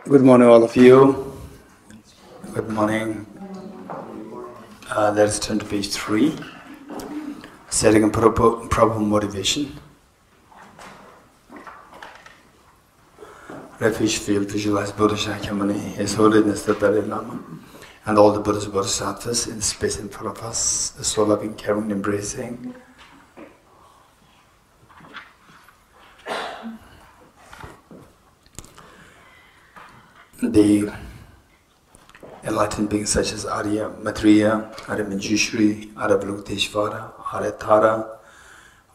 Good morning, all of you. Good morning. Let's turn to page 3. Setting a proper motivation. Refuge field, visualize Buddha Shakyamuni, His Holiness the Dalai Lama, and all the Buddhas and Bodhisattvas in space in front of us, the so loving, caring, embracing. The enlightened beings such as Arya Maitreya, Arya Manjushri, Arya Avalokiteshvara, Arya Tara,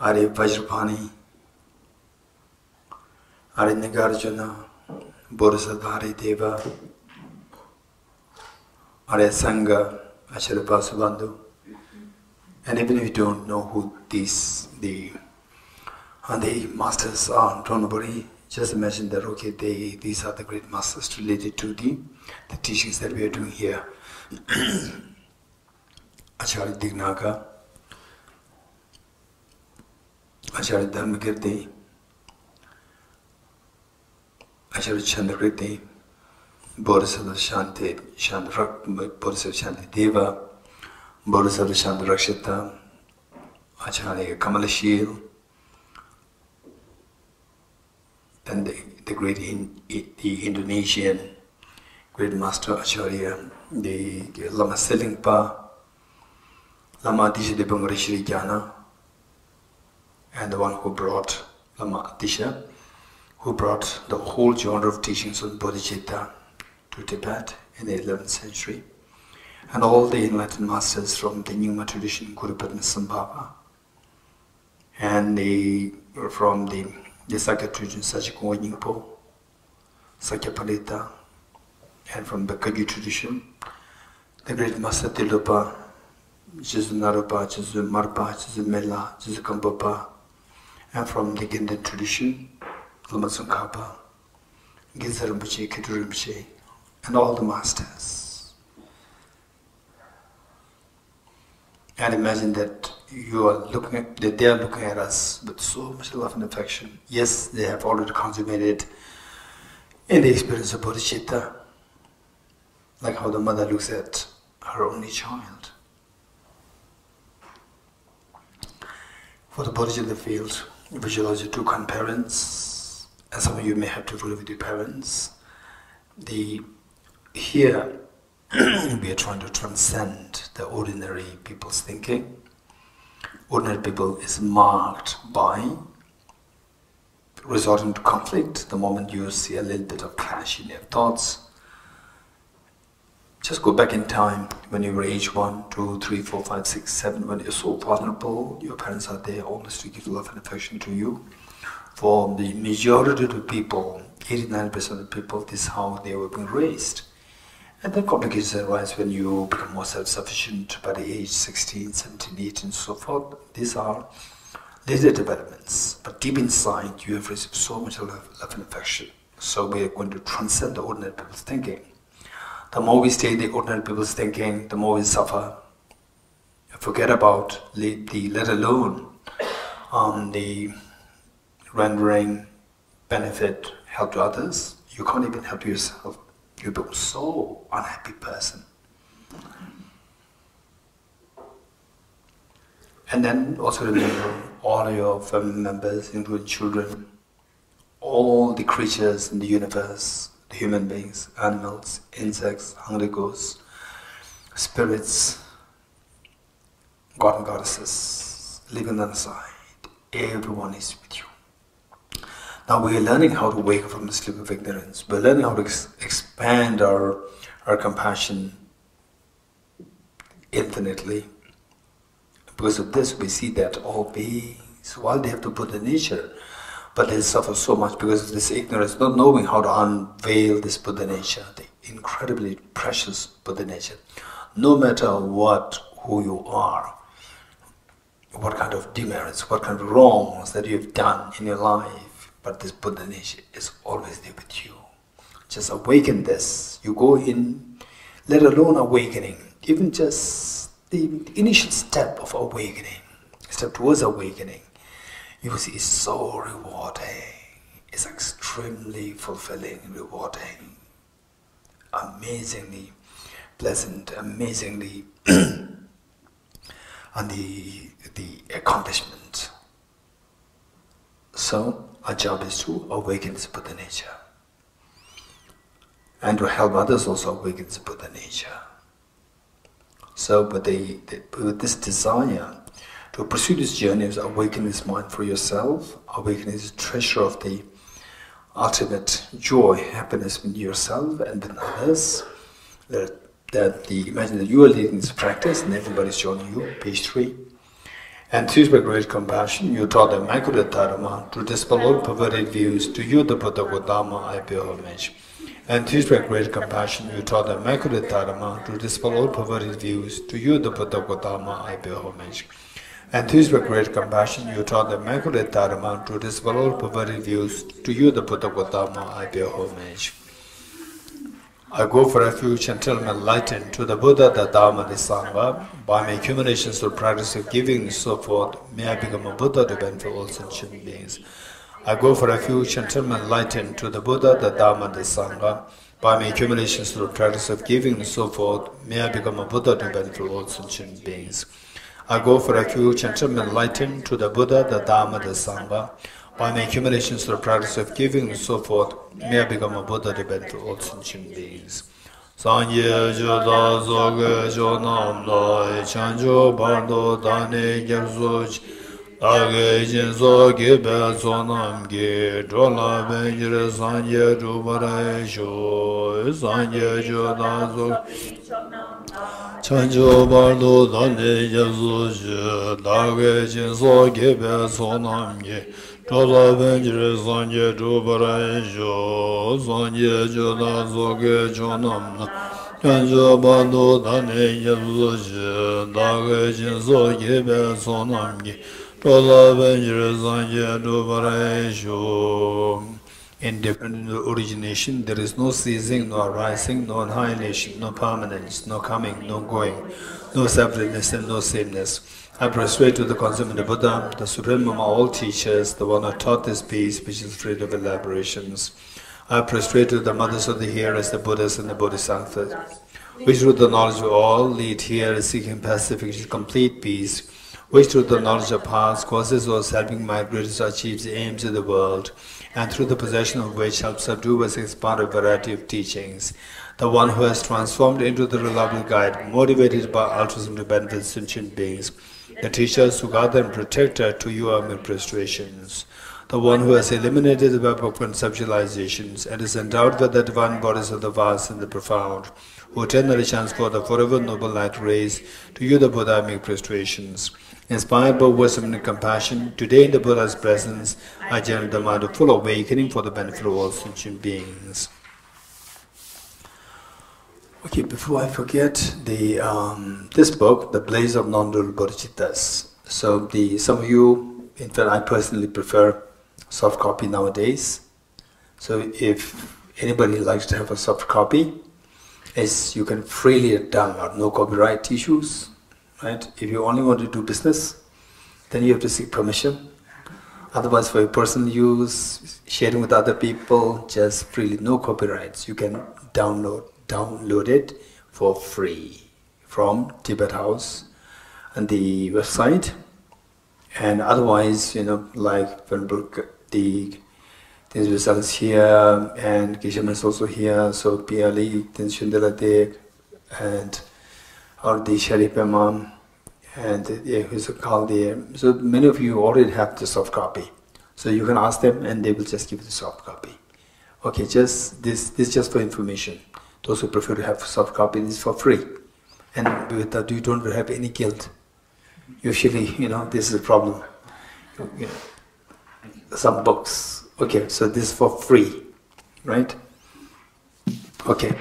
Arya Vajrapani, Arya Nagarjuna, Bodhisattva Deva, Arya Sangha, Acharya Vasubandhu. And even if you don't know who the masters are, don't worry. Just imagine that, okay, these are the great masters related to the teachings that we are doing here. Acharya Dignaga, Acharya Dharmakirti, Acharya Chandrakirti, Bodhisattva Shanti Deva, Bodhisattva Shanti Rakshita, Acharya Kamalashil, then the great the Indonesian great master Acharya, the Lama Selingpa, Lama Atisha de Bangarishri Jana, and the one who brought Lama Atisha, who brought the whole genre of teachings on bodhicitta to Tibet in the 11th century, and all the enlightened masters from the Nyingma tradition, Guru Padmasambhava, and from the Sakya tradition, Sachiko Nyingpo, Sakya Palita, and from the Kagyu tradition, the great Master Tilopa, Jesu Naropa, Jesu Marpa, Jesu Mela, Jesu Kambapa, and from the Gindan tradition, Lama Tsongkhapa, Gyaltsab Rinpoche, Khedru Rinpoche, and all the masters. And imagine that you are that they are looking at us with so much love and affection. Yes, they have already consummated in the experience of bodhicitta, like how the mother looks at her only child. For the bodhicitta field, visualize your two kind parents, and some of you may have to live with your parents. Here, we are trying to transcend the ordinary people's thinking. Ordinary people is marked by resorting to conflict. The moment you see a little bit of clash in your thoughts, just go back in time when you were age 1, 2, 3, 4, 5, 6, 7, when you're so vulnerable, your parents are there always to give love and affection to you. For the majority of the people, 89% of the people, this is how they were being raised. And then complications arise when you become more self-sufficient by the age 16, 17, 18, and so forth. These are later developments. But deep inside, you have received so much love and affection. So we are going to transcend the ordinary people's thinking. The more we stay in the ordinary people's thinking, the more we suffer. Forget about let alone the rendering benefit, help to others. You can't even help yourself. You become so unhappy person. And then also remember all your family members, including children, all the creatures in the universe, the human beings, animals, insects, hungry ghosts, spirits, God and goddesses, living on the side. Everyone is with you. Now we are learning how to wake up from the sleep of ignorance. We're learning how to expand our compassion infinitely. Because of this, we see that all beings, while they have the Buddha nature, but they suffer so much because of this ignorance, not knowing how to unveil this Buddha nature, the incredibly precious Buddha nature. No matter who you are, what kind of demerits, what kind of wrongs that you've done in your life, but this Buddha nature is always there with you. Just awaken this. You go in, let alone awakening, even just the initial step of awakening, step towards awakening, you see it's so rewarding. It's extremely fulfilling, rewarding. amazingly pleasant, amazingly and the accomplishment. So our job is to awaken this Buddha nature and to help others also awaken this Buddha nature. So with this desire to pursue this journey of awakening this mind for yourself, awakening this treasure of the ultimate joy, happiness with yourself and with others, imagine that you are leading this practice and everybody is joining you, page 3. And through by great compassion, you taught the Immaculate Dharma to dispel all perverted views. To you, the Buddha Gautama, I pay homage. And through by great compassion, you taught the Immaculate Dharma to dispel all perverted views. To you, the Buddha Gautama, I pay homage. And through by great compassion, you taught the Immaculate Dharma to dispel all perverted views. To you, the Buddha Gautama, I pay homage. I go for refuge until I'm enlightened to the Buddha, the Dharma, the Sangha. By my accumulations through practice of giving and so forth, may I become a Buddha to benefit all sentient beings. I go for refuge until I'm enlightened to the Buddha, the Dharma, the Sangha. By my accumulations through practice of giving and so forth, may I become a Buddha to benefit all sentient beings. I go for refuge until I'm enlightened to the Buddha, the Dharma, the Sangha. By my accumulations through practice of giving and so forth, may I become a Buddha to benefit all sentient beings. Sanye Joda Zoge Jonam Lai Chanjo Bando Dane Gyabzuj Dage Jinzo Gibe Zonam Gi Drola Benjire Sanye Dubare Sho Sanye Joda Zoge Chanjo Bando Dane Gyabzuj Dage Jinzo Gibe Zonam Gi Drola Benjire Sanye Dubare Sho Sanye Joda Zoge Jonam Chanjo Bando Dane Gyabzuj Dage Jinzo Gibe Zonam Gi in different origination, there is no ceasing, no arising, no annihilation, no permanence, no coming, no going, no separateness and no sameness. I prostrate to the consummate Buddha, the supreme among all teachers, the one who taught this peace, which is free of elaborations. I prostrate to the mothers of the hearers, the Buddhas and the Bodhisattvas, which through the knowledge of all lead here seeking pacification, complete peace, which through the knowledge of paths causes those helping migrators to achieve the aims of the world, and through the possession of which helps subdue us expand a variety of teachings. The one who has transformed into the reliable guide, motivated by altruism to benefit sentient beings. The teachers who guard and protect her, to you are my prostrations. The one who has eliminated the web of conceptualizations and is endowed with the divine bodies of the vast and the profound, who eternally chants for the forever noble light rays, to you the Buddha make prostrations. Inspired by wisdom and compassion, today in the Buddha's presence, I generate the mind of full awakening for the benefit of all sentient beings. Okay, before I forget, this book, The Blaze of Non-Dual Bodhicittas. So some of you, in fact I personally prefer soft copy nowadays. So if anybody likes to have a soft copy, you can freely download, no copyright issues. Right? If you only want to do business, then you have to seek permission. Otherwise, for your personal use, sharing with other people, just freely, no copyrights. You can download it for free from Tibet House and the website. And otherwise, like the results here, and Geshe-la is also here, so PLE, Shundela there, and or the Sharif Imam, and who's called there. So many of you already have the soft copy. So you can ask them and they will just give you the soft copy. Okay, this just for information. Those who prefer to have soft copy, this is for free. And with that, you don't have any guilt. Usually, this is a problem. Some books. Okay, so this is for free, right? Okay.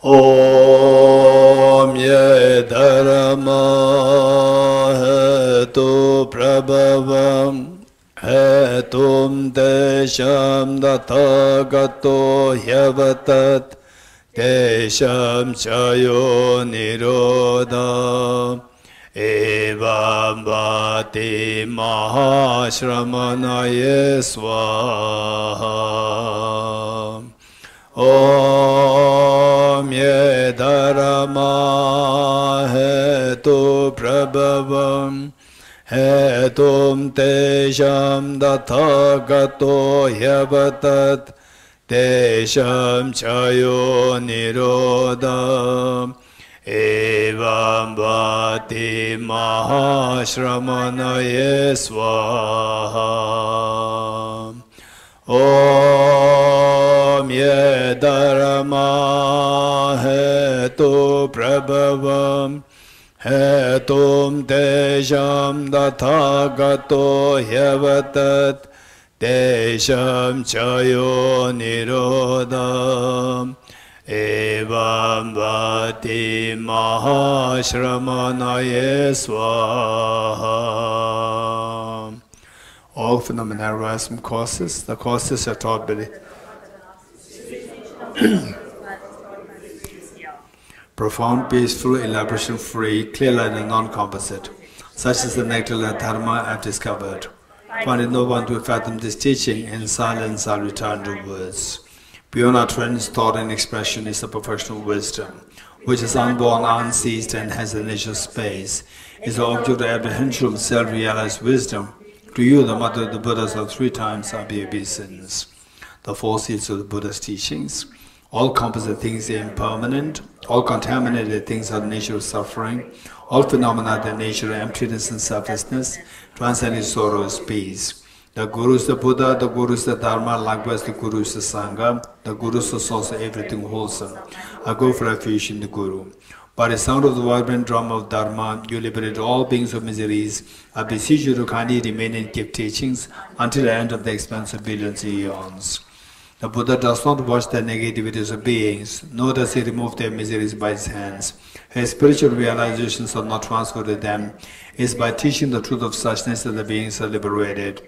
Om ye dharma hetu prabhavam hetum desham dathagato hyavatat desham chayo nirodha Evam Bhati Mahashramanaya Swaha. Om Yedarama Hetu Prabhavam Hetum Tesham Dathagato Yavatat Tesham Chayo Nirodham Evam Bhati Mahashramanaya Swaha. Om Yedarama Hetu Prabhavam Hetum Tesham Dathagato Yavatat Tesham Chayo Nirodham Evam Bhati Mahashramanaya Swaha. All phenomena arise from causes. The causes are taught by the profound, peaceful, elaboration-free, clear-light and non-composite. Such is the nectar that Dharma I have discoveed. Finding no one to fathom this teaching, in silence I'll return to words. Beyond our trends, thought and expression is the perfection of wisdom, which is unborn, unceased, and has a nature space, is the object of apprehension of self-realized wisdom. To you, the mother of the Buddhas of 3 times obeisance. The 4 seeds of the Buddha's teachings. All composite things are impermanent. All contaminated things are the nature of suffering. All phenomena are the nature of emptiness and selflessness. Transcending sorrow is peace. The Guru is the Buddha, the Guru is the Dharma, likewise the Guru is the Sangha. The Guru is the source of everything wholesome. I go for refuge in the Guru. By the sound of the vibrant drum of Dharma, you liberate all beings of miseries. I beseech you to kindly remain and keep teachings until the end of the expanse of billions of eons. The Buddha does not watch the negativities of beings, nor does he remove their miseries by his hands. His spiritual realizations are not transferred to them. It is by teaching the truth of suchness that the beings are liberated.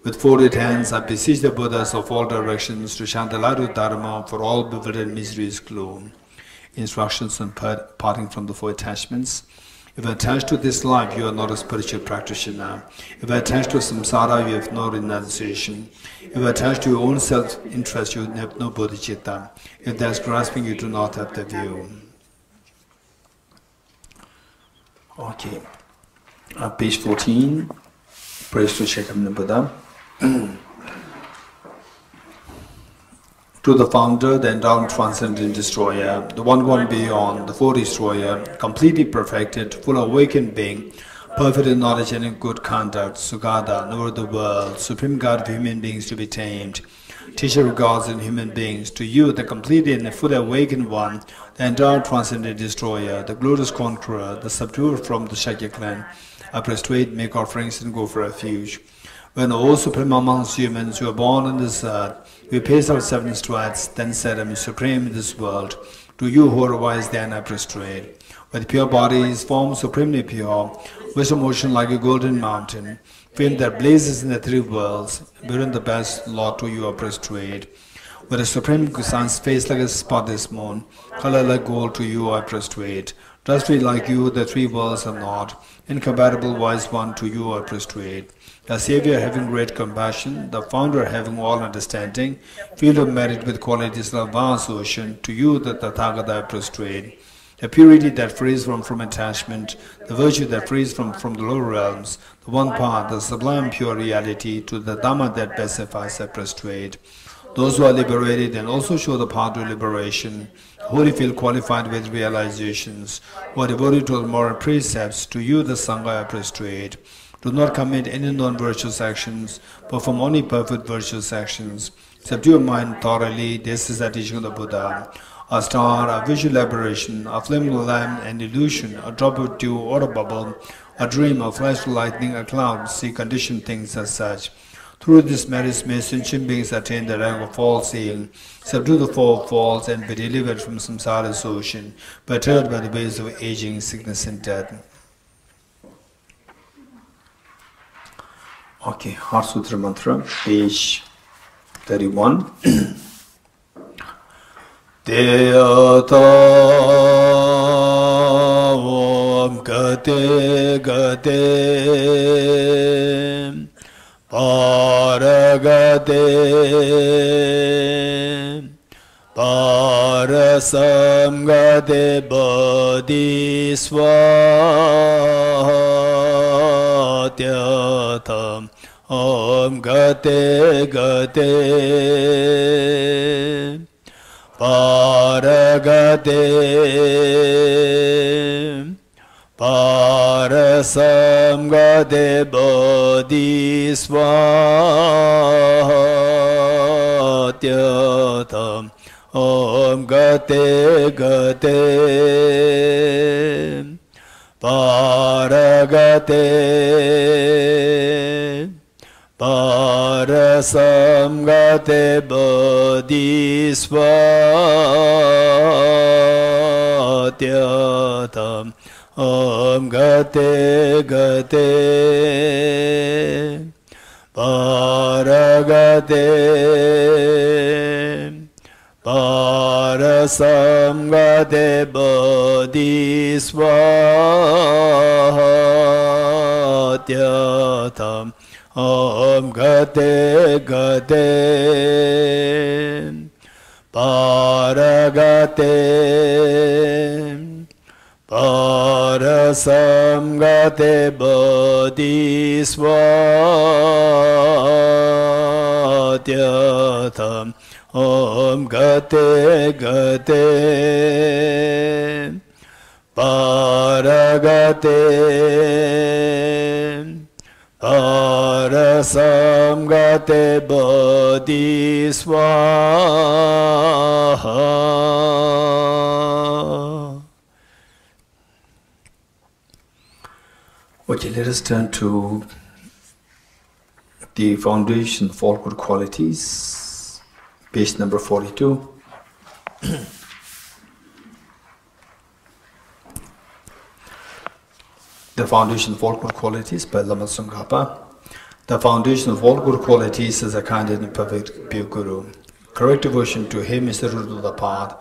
With folded hands, I beseech the Buddhas of all directions to shine the light of Dharma for all bewildered miseries gloom. Instructions on parting from the 4 attachments. If attached to this life, you are not a spiritual practitioner. If attached to samsara, you have no renunciation. If attached to your own self-interest, you have no bodhicitta. If there is grasping, you do not have the view. Okay. Page 14. Praise to Chaitanya Buddha. To the founder, the endowed transcendent destroyer, the one gone beyond, the 4 destroyer, completely perfected, full awakened being, perfect in knowledge and in good conduct, Sugata, knower of the world, supreme God of human beings to be tamed, teacher of gods and human beings, to you, the complete and fully awakened one, the endowed transcendent destroyer, the glorious conqueror, the subduer from the Shakya clan, I prostrate, make offerings and go for refuge. When O Supreme amongst humans, you are born on this earth, we paced our 7 strides, then said, I am supreme in this world. To you who are wise, then I prostrate. With pure bodies, form supremely pure, wisdom ocean like a golden mountain, fame that blazes in the 3 worlds, wherein the best Lord to you I prostrate. With a supreme sun's face like a spotless moon, color like gold to you I prostrate. Trustworthy like you, the 3 worlds are not, incompatible wise one to you I prostrate. The Savior having great compassion, the Founder having all understanding, field of merit with qualities like vast ocean, to you the Tathagata I prostrate. The purity that frees from attachment, the virtue that frees from the lower realms, the one path, the sublime pure reality, to the Dhamma that pacifies I prostrate. Those who are liberated and also show the path to liberation, who feel qualified with realizations, who are devoted to the moral precepts, to you the Sangha I prostrate. Do not commit any non-virtuous actions, perform only perfect virtuous actions. Subdue your mind thoroughly, this is the teaching of the Buddha. A star, a visual aberration, a flame of lamp, an illusion, a drop of dew or a bubble, a dream, a flash of lightning, a cloud, see conditioned things as such. Through this merits may sentient beings attain the rank of false seeing, subdue the 4 faults and be delivered from samsara's ocean, perturbed by the waves of aging, sickness and death. Okay, Heart Sutra Mantra, page 31. Deyata Om Gate Gate Paragate Parasamgate Bodhisvatyatam Om Gate Gate Paragate Parasamgate Bodhisvatyatam Om Gate Gate Paragate Parasamgate Bodhisvatyatam Om Gate Gate Paragate Parasamgate Bodhisvatyatam Om Gate Gate Paragate Parasamgate Bodhisvatyatam Om Gate Gate Paragate Parasamgate Bodhisvaha. Okay, let us turn to the foundation of all good qualities, page number 42. The foundation of all good qualities by Lama Tsongkhapa. The foundation of all good qualities is a kind and perfect pure Guru. Correct devotion to him is the root of the path.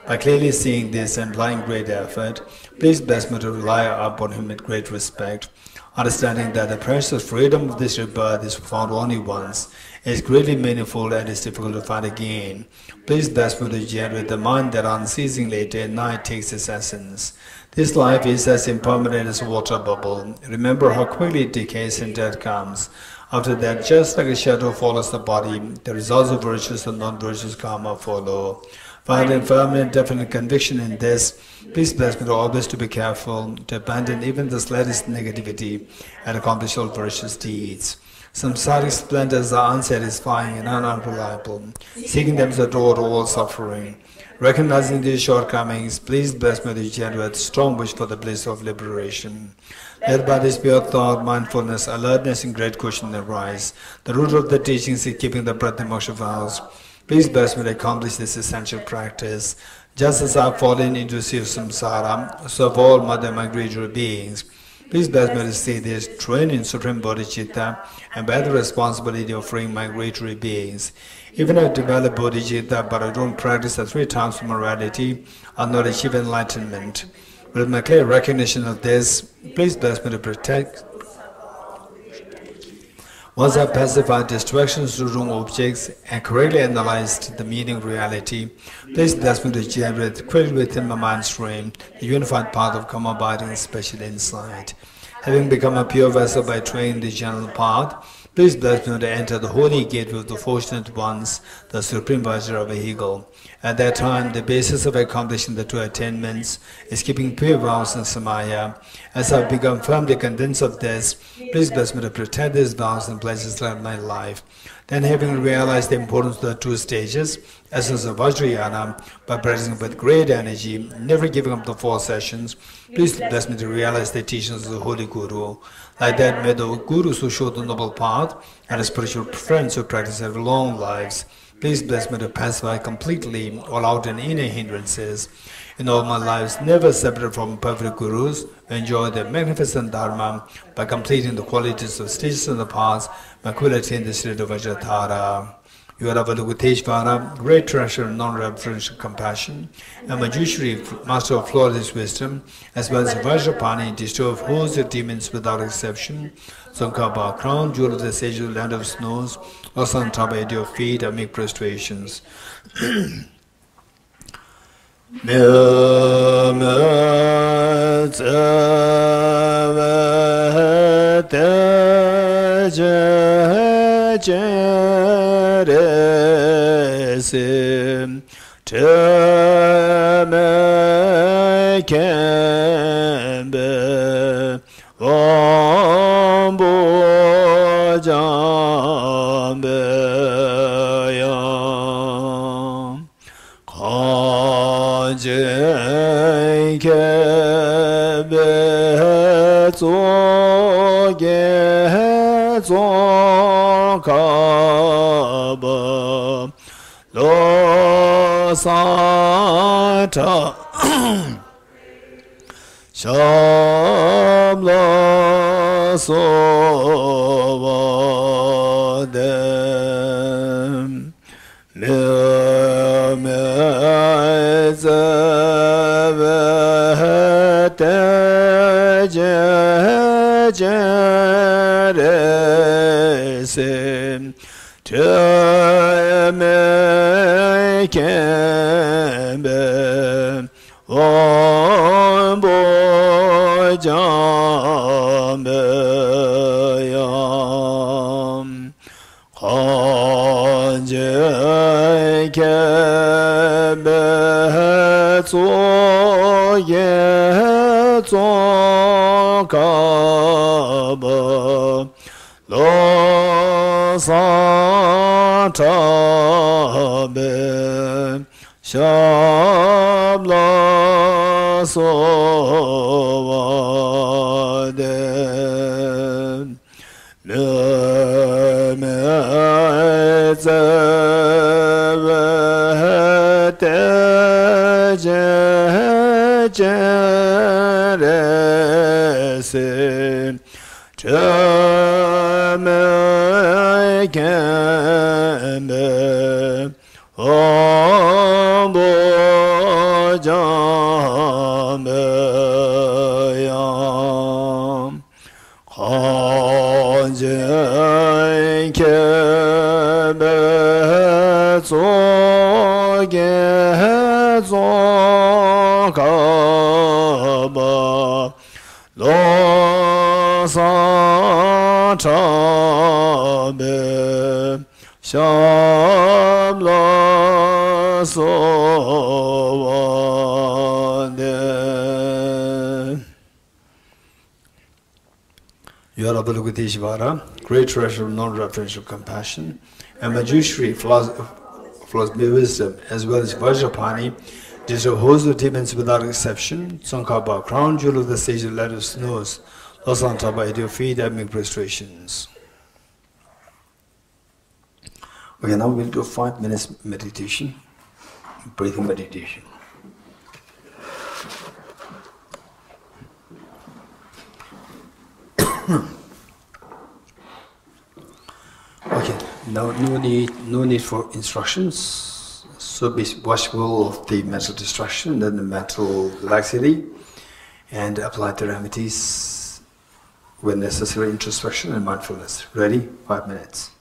By clearly seeing this and applying great effort, please bless me to rely upon him with great respect. Understanding that the precious freedom of this rebirth is found only once, is greatly meaningful and is difficult to find again. Please bless me to generate the mind that unceasingly day and night takes its essence. This life is as impermanent as a water bubble. Remember how quickly it decays and death comes. After that, just like a shadow follows the body, the results of virtuous and non-virtuous karma follow. Finding firm and definite conviction in this, please bless me to always to be careful, to abandon even the slightest negativity and accomplish all virtuous deeds. Samsaric splendors are unsatisfying and unreliable. Seeking them is the door to all suffering. Recognizing these shortcomings, please bless me to generate strong wish for the bliss of liberation. Led by this pure thought, mindfulness, alertness, and great caution arise. The root of the teachings is keeping the breath and moksha vows. Please bless me to accomplish this essential practice. Just as I have fallen into the sea of samsara, so have all mother migratory beings. Please bless me to see this, train in Supreme Bodhicitta, and bear the responsibility of freeing migratory beings. Even if I develop Bodhicitta, but I don't practice the 3 times of morality, I'll not achieve enlightenment. With my clear recognition of this, please bless me to protect. Once I pacified distractions to wrong objects and correctly analyzed the meaning of reality, please bless me to generate clearly within my mind stream the unified path of karma abiding special insight. Having become a pure vessel by training the general path, please bless me to enter the holy gate with the fortunate ones, the Supreme Vajra vehicle. At that time, the basis of accomplishing the 2 attainments is keeping pure vows and samaya. As I have become firmly convinced of this, please bless me to protect these vows in places throughout my life. Then, having realized the importance of the 2 stages, essence of Vajrayana, by practicing with great energy, never giving up the 4 sessions, please bless me to realize the teachings of the Holy Guru. Like that, may the Gurus who show the noble path and the spiritual friends who practice have long lives, please bless me to pacify completely all outer and inner hindrances. In all my lives, never separated from perfect Gurus, enjoy the magnificent Dharma by completing the qualities of stages of the paths, by quality in the state of Vajradhara. You are Avalokiteshvara, great treasure of non-referential compassion, and Manjushri, master of flawless wisdom, as well as Vajrapani, destroyer of hosts of demons without exception, Sankaba, crown jewel of the sage of the land of snows, Asantaba at your feet, I make prostrations. Sata Shamla Sovadem Milmezavete Jeresim Temekembe Ombojambeyam Kanjekebe Tsoye Tsokaba Lo Satabe Shabla Sovade Nemezevete Jeresin Temekembe Ombojambeyam Kanjekebe Tsoge Tsokaba Lo Satabe Shamla Sovade. You are Avalokiteshvara, great treasure of non-referential compassion, and Manjushri, philosophy wisdom, as well as Vajrapani, deserve hosts of demons without exception, Sankaba, crown jewel of the sage of the land of snows, Lasantaba at your feet, I make prostrations. Okay, now we'll do 5 minutes meditation, breathing meditation. Okay, now no need for instructions. So be watchful of the mental distraction and the mental laxity, and apply the remedies when necessary, introspection and mindfulness. Ready? 5 minutes.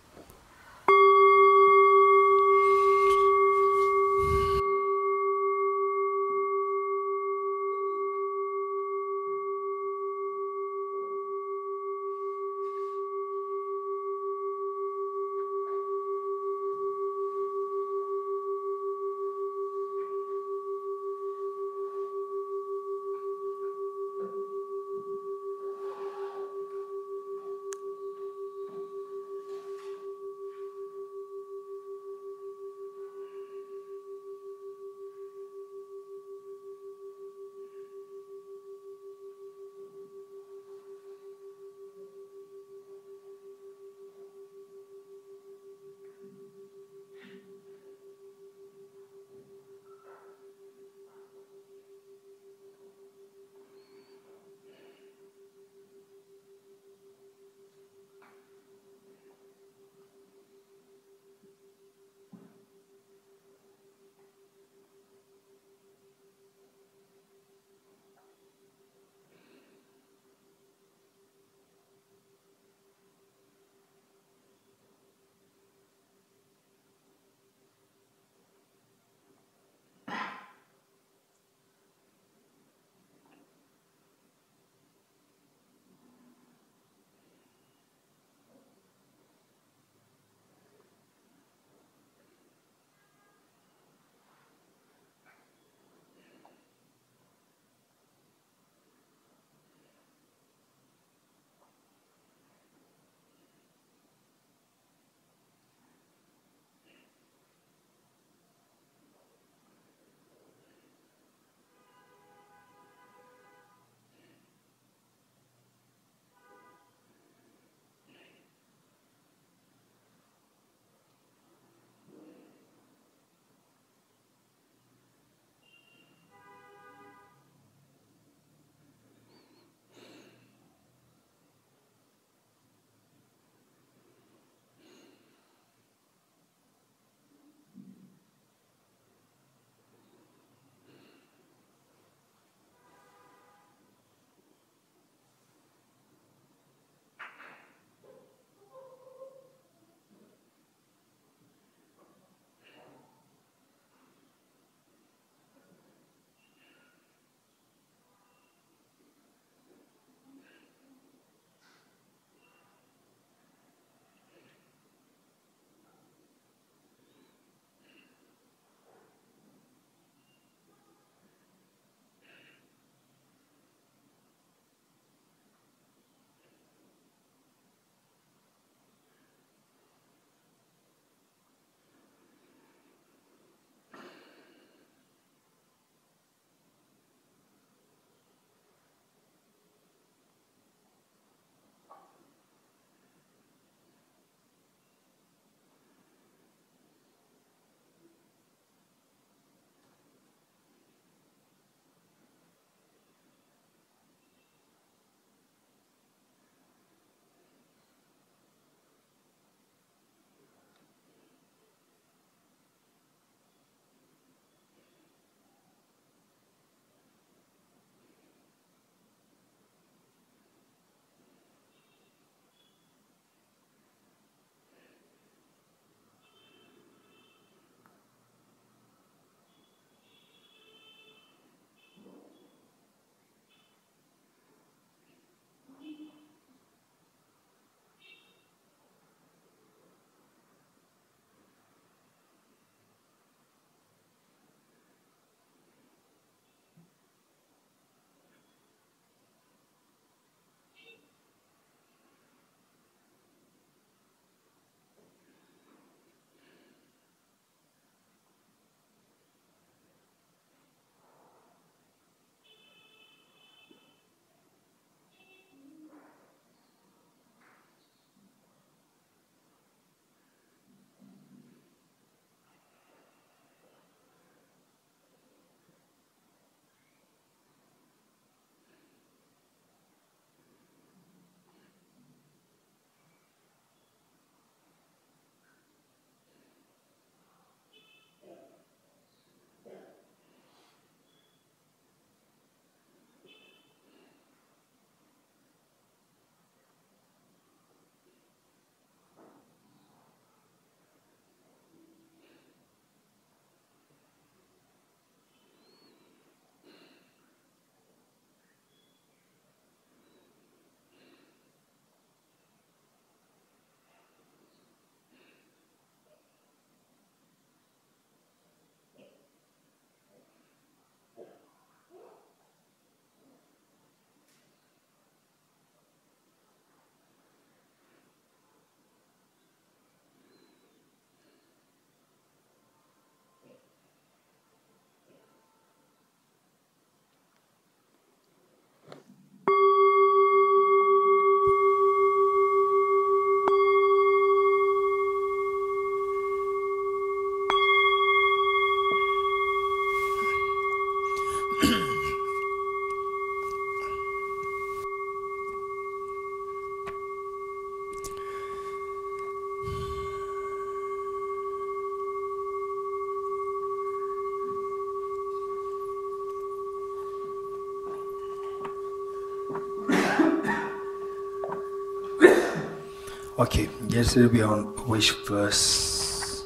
Okay, yes, we'll be on which verse?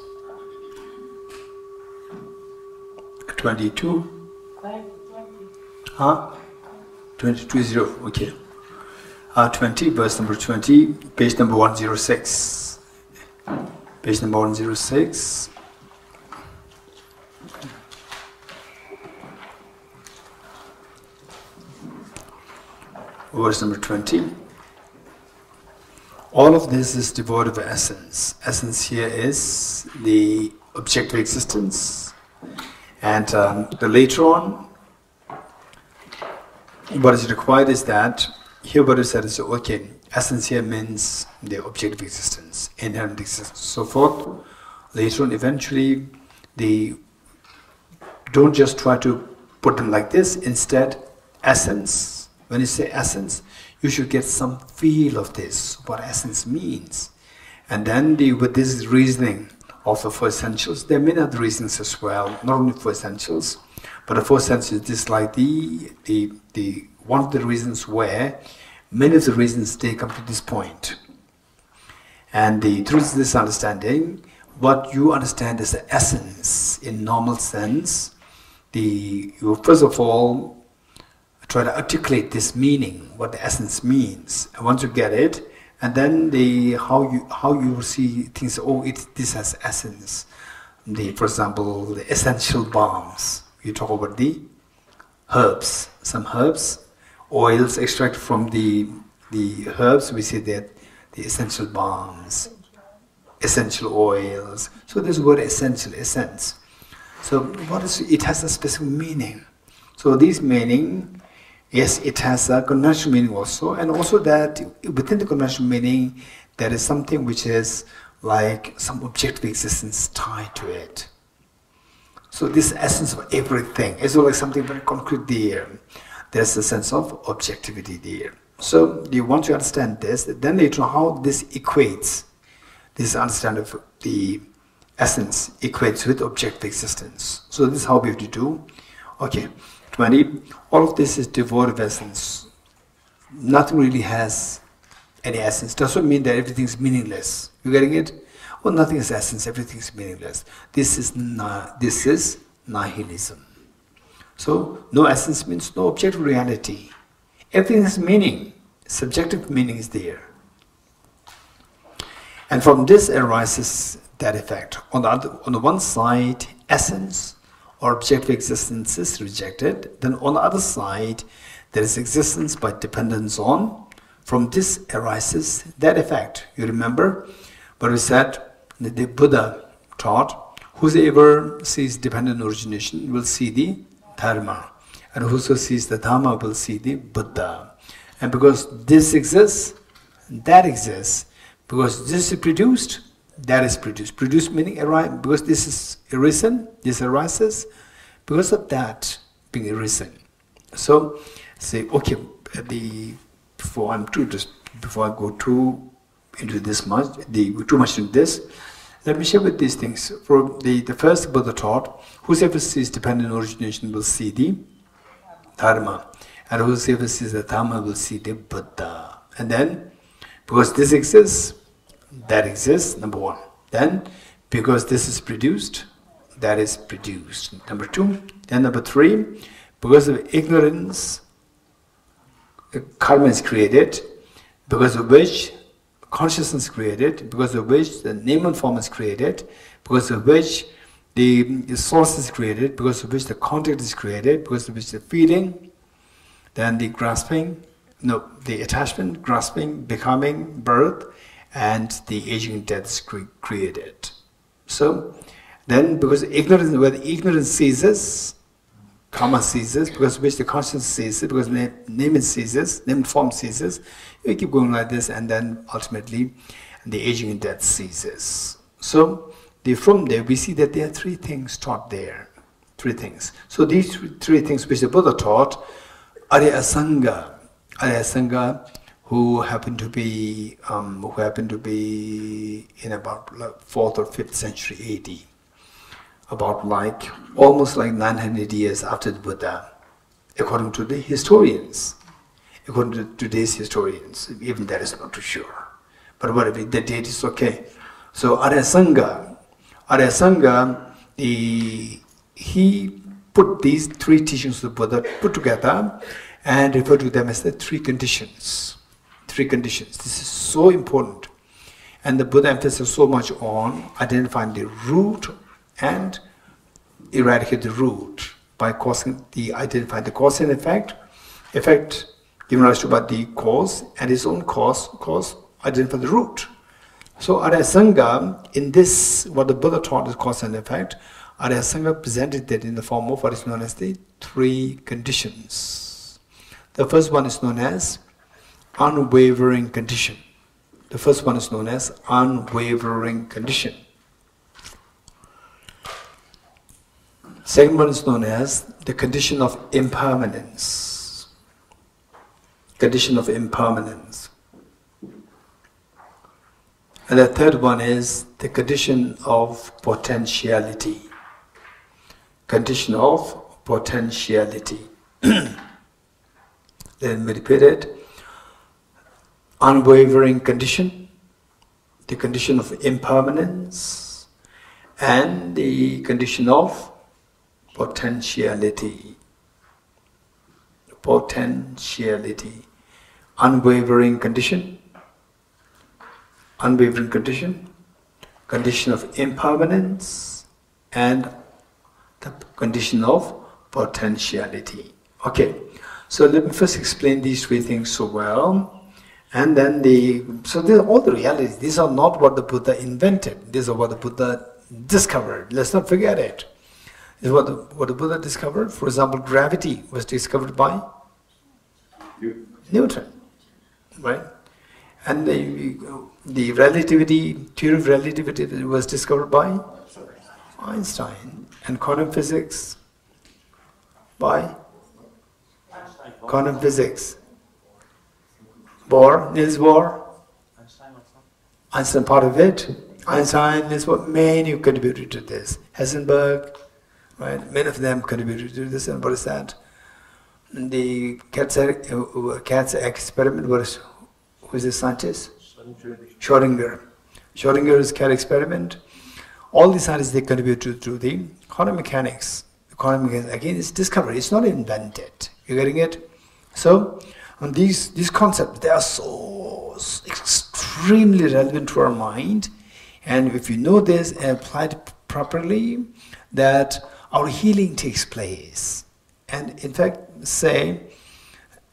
22? Huh? 20, okay. 20, verse number 20, page number 106. Page number 106. Verse number 20. All of this is devoid of essence. Essence here is the objective existence. And the later on, what is required is that here what is said is, okay, essence here means the objective existence, inherent existence, so forth. Later on, eventually, don't just try to put them like this. Instead, essence. When you say essence, you should get some feel of this, what essence means. And then with this reasoning of the four essentials, there are many other reasons as well, not only for essentials, but the four essentials is like the one of the reasons where many of the reasons they come to this point. And through this understanding, what you understand as the essence in normal sense, you first of all try to articulate this meaning, what the essence means. And once you get it, and then how you see things. Oh, this has essence. For example, the essential balms. You talk about the herbs, some herbs, oils extracted from the herbs. We see that the essential balms, essential oils. So this word essential, essence. So it has a specific meaning. So this meaning. Yes, it has a conventional meaning also, and also that within the conventional meaning, there is something which is like some objective existence tied to it. So this essence of everything is like something very concrete there. There's a sense of objectivity there. So you want to understand this, then later how this equates, this understanding of the essence equates with objective existence. So this is how we have to do. Okay. 20. All of this is devoid of essence. Nothing really has any essence. Doesn't mean that everything is meaningless. You getting it? Well, nothing is essence. Everything is meaningless. This is nihilism. So no essence means no objective reality. Everything has meaning. Subjective meaning is there. And from this arises that effect. On the one side, essence or objective existence is rejected, then on the other side, there is existence by dependence on. From this arises that effect. You remember what we said, that the Buddha taught, whosoever sees dependent origination will see the Dharma, and whoso sees the Dharma will see the Buddha. And because this exists, that exists. Because this is produced, that is produced. Produced meaning because this is arisen, this arises because of that being arisen. So say, okay, before I go too into this much, too much into this, let me share with these things. For the first Buddha taught, whosoever sees dependent origination will see the Dharma, and whosoever sees the Dharma will see the Buddha. And then, because this exists, that exists, number one. Then, because this is produced, that is produced. Number two. Then number three, because of ignorance, karma is created, because of which consciousness is created, because of which the name and form is created, because of which the source is created, because of which the contact is created, because of which the feeling, then the grasping, the attachment, grasping, becoming, birth, and the aging and death is created. So then, because ignorance, where the ignorance ceases, karma ceases, because of which the consciousness ceases, because name ceases, name and form ceases, you keep going like this, and then ultimately the aging and death ceases. So from there we see that there are three things taught there. Three things. So these three things which the Buddha taught, Arya Sangha, who happened to be in about 4th or 5th century AD, about almost 900 years after the Buddha, according to the historians, according to today's historians. Even that is not too sure, but whatever, the date is okay. So Arya Sangha, he put these three teachings of the Buddha put together and referred to them as the three conditions. Three conditions. This is so important. And the Buddha emphasizes so much on identifying the root and eradicate the root by identifying the cause and effect given rise to by the cause, and his own cause identify the root. So Arya Sangha, in this, what the Buddha taught is cause and effect, Arya Sangha presented that in the form of what is known as the three conditions. The first one is known as unwavering condition. The first one is known as unwavering condition. Second one is known as the condition of impermanence. Condition of impermanence. And the third one is the condition of potentiality. Condition of potentiality. Then we repeat it. Unwavering condition, the condition of impermanence, and the condition of potentiality. Potentiality. Unwavering condition, condition of impermanence, and the condition of potentiality. Okay, so let me first explain these three things so well. And then so these are all the realities. These are not what the Buddha invented. These are what the Buddha discovered. Let's not forget it. This is what the Buddha discovered. For example, gravity was discovered by Newton, right? And the relativity, theory of relativity was discovered by Einstein. And quantum physics by quantum physics. Niels Bohr, Einstein part of it. Einstein, Niels Bohr, many contributed to this. Heisenberg, right? Many of them contributed to this. And what is that? The cat's experiment. Who is the scientist? Schrödinger. Schrödinger's cat experiment. All these scientists, they contribute to the quantum mechanics. The quantum mechanics, again, it's discovered. It's not invented. You getting it? So, and these concepts, they are so extremely relevant to our mind, and if you know this and apply it properly, that our healing takes place. And in fact, say,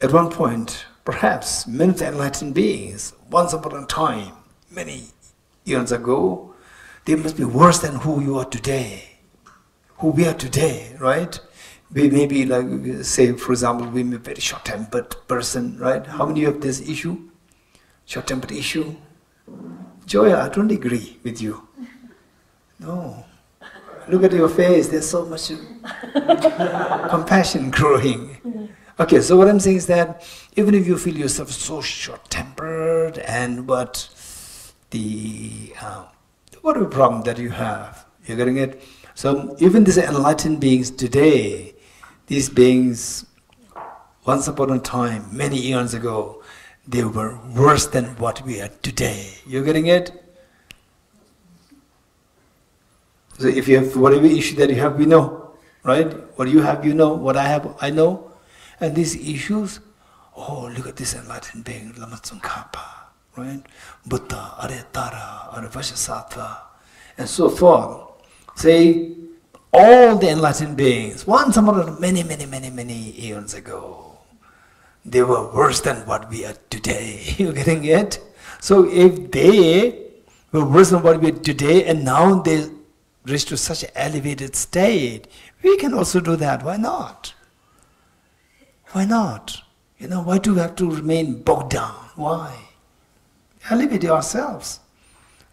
at one point, perhaps many of the enlightened beings, once upon a time, many years ago, they must be worse than who you are today, who we are today, right? We may be like, say, for example, we may be a very short-tempered person, right? How many of this issue? Short-tempered issue? Joya, I don't agree with you. No. Look at your face, there's so much compassion growing. Okay, so what I'm saying is that even if you feel yourself so short-tempered and whatever problem that you have, you're getting it? So even these enlightened beings today, these beings, once upon a time, many years ago, they were worse than what we are today. You're getting it? So if you have whatever issue that you have, we know, right? What you have, you know. What I have, I know. And these issues, oh, look at this enlightened being, Lama Tsongkhapa, right? Buddha, Aryatara, Arivashasattva, and so forth. Say, all the enlightened beings, once upon many years ago, they were worse than what we are today. You getting it? So if they were worse than what we are today, and now they reach to such an elevated state, we can also do that. Why not? Why not? You know, why do we have to remain bogged down? Why? Elevate ourselves.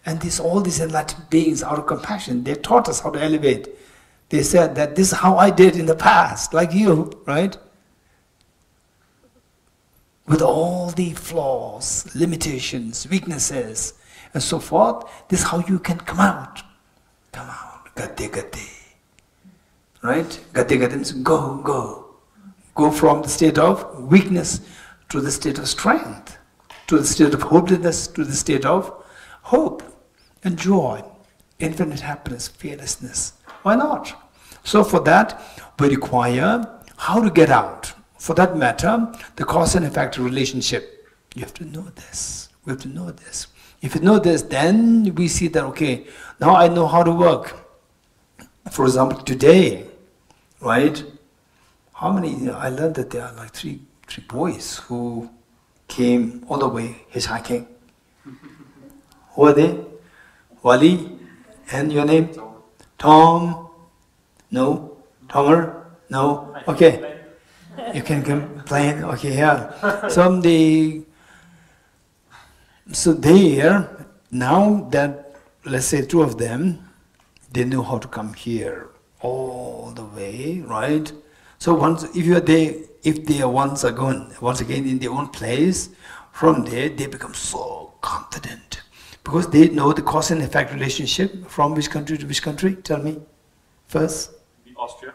And all these enlightened beings, out of compassion, they taught us how to elevate. They said that this is how I did in the past, like you, right? With all the flaws, limitations, weaknesses, and so forth, this is how you can come out. Come out, gati. Right? Gati means go. Go from the state of weakness to the state of strength. to the state of hopelessness, to the state of hope and joy, infinite happiness, fearlessness. Why not? So for that, we require how to get out. For that matter, the cause and effect relationship. You have to know this. We have to know this. If you know this, then we see that, okay, now I know how to work. For example, today, right? How many, I learned that there are like three boys who came all the way hitchhiking. Who are they? Wali, and your name? Tom? No? Tomer? No? Okay. You can complain. Okay, yeah. So there, now that, let's say 2 of them, they know how to come here all the way, right? So once, if they are once again in their own place, from there they become so confident because they know the cause and effect relationship from which country to which country. Tell me, first. Austria.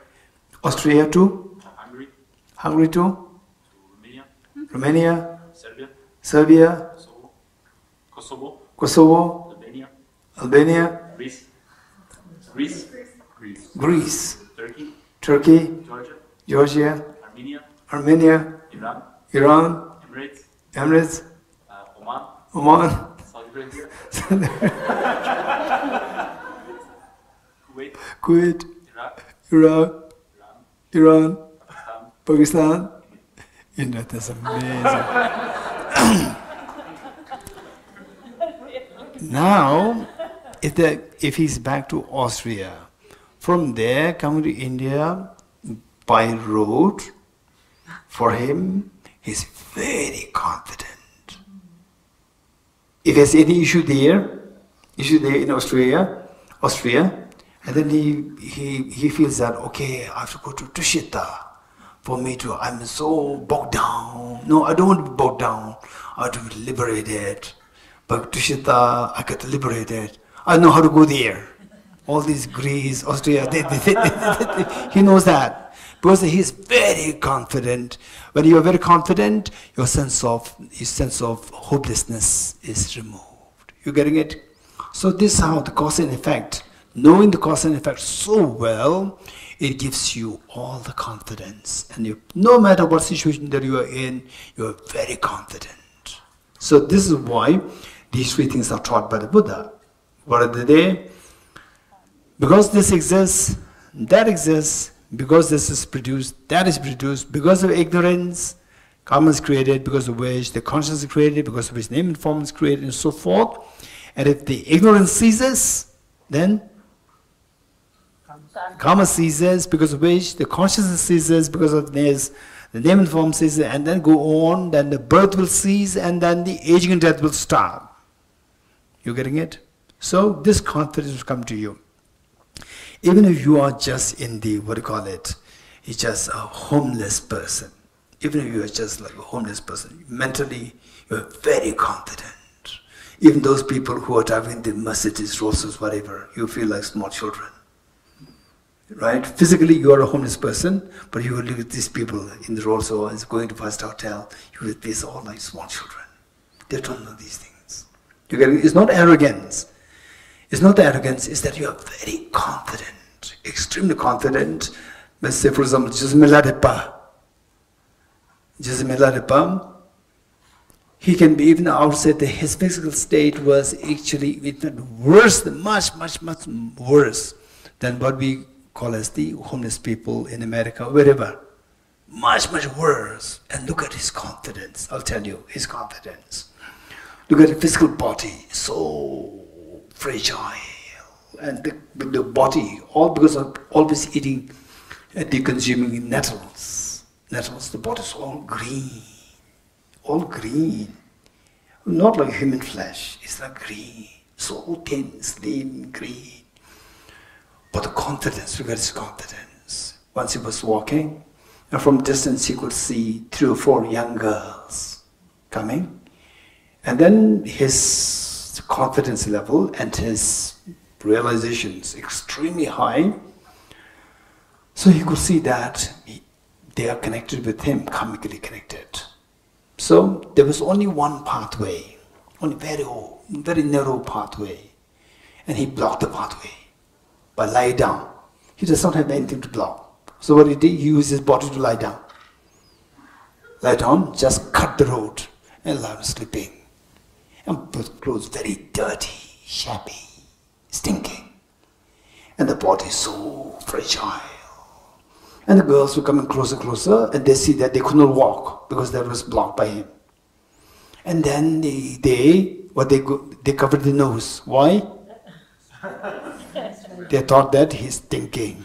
Austria to. Hungary. Hungary to. Romania. Romania. Serbia. Serbia. Kosovo. Kosovo. Albania. Albania. Greece. Turkey. Georgia. Armenia. Iran. Emirates. Oman. Saudi Arabia. Kuwait. Iraq. Iran. Pakistan. You know, that's amazing. Now, if he's back to Austria, from there coming to India by road, for him, he's very confident. If there's any issue there in Austria, and then he feels that, okay, I have to go to Tushita I'm so bogged down. No, I don't want to be bogged down. I want to be liberated. But Tushita, I get liberated. I know how to go there. All these Greece, Austria, he knows that. Because he's very confident. When you are very confident, your sense of hopelessness is removed. You getting it? So this is how the cause and effect, knowing the cause and effect so well, it gives you all the confidence. And no matter what situation that you are in, you are very confident. So this is why these 3 things are taught by the Buddha. What are they? Because this exists, that exists. Because this is produced, that is produced. Because of ignorance, karma is created. Because of which the consciousness is created. Because of which name and form is created, and so forth. And if the ignorance ceases, then karma ceases. Because of which the consciousness ceases. Because of this, the name and form ceases, and then go on. Then the birth will cease, and then the aging and death will stop. You getting it? So this confidence will come to you. Even if you are just in the, you're just a homeless person. Even if you are just like a homeless person, mentally you're very confident. Even those people who are driving the Mercedes, Rolls-Royce, whatever, you feel like small children. Right? Physically you are a homeless person, but you will look at these people in the Rolls-Royce, going to first hotel, you will be all like small children. They don't know these things. You get it? It's not arrogance. It's not the arrogance, it's that you are very confident, extremely confident. Let's say, for example, Jismilarepa. He can be even outside that his physical state was actually worse, much worse than what we call as the homeless people in America, wherever. Much worse. And look at his confidence, I'll tell you, his confidence. Look at his physical body, so fragile, and the body, all because of always eating and consuming nettles. The body is all green, not like human flesh. It's like green, so thin, slim, green. But the confidence, look at his confidence. Once he was walking, and from distance he could see 3 or 4 young girls coming, and then his confidence level and his realizations extremely high. So he could see that they are connected with him, karmically connected. So there was only one pathway, only very narrow pathway. And he blocked the pathway by lying down. He does not have anything to block. So what he did, he used his body to lie down. Lie down, just cut the road and lie sleeping. And both clothes very dirty, shabby, stinking. And the body is so fragile. And the girls were coming closer, and they see that they could not walk because that was blocked by him. And then they covered the nose. Why? They thought that he's thinking,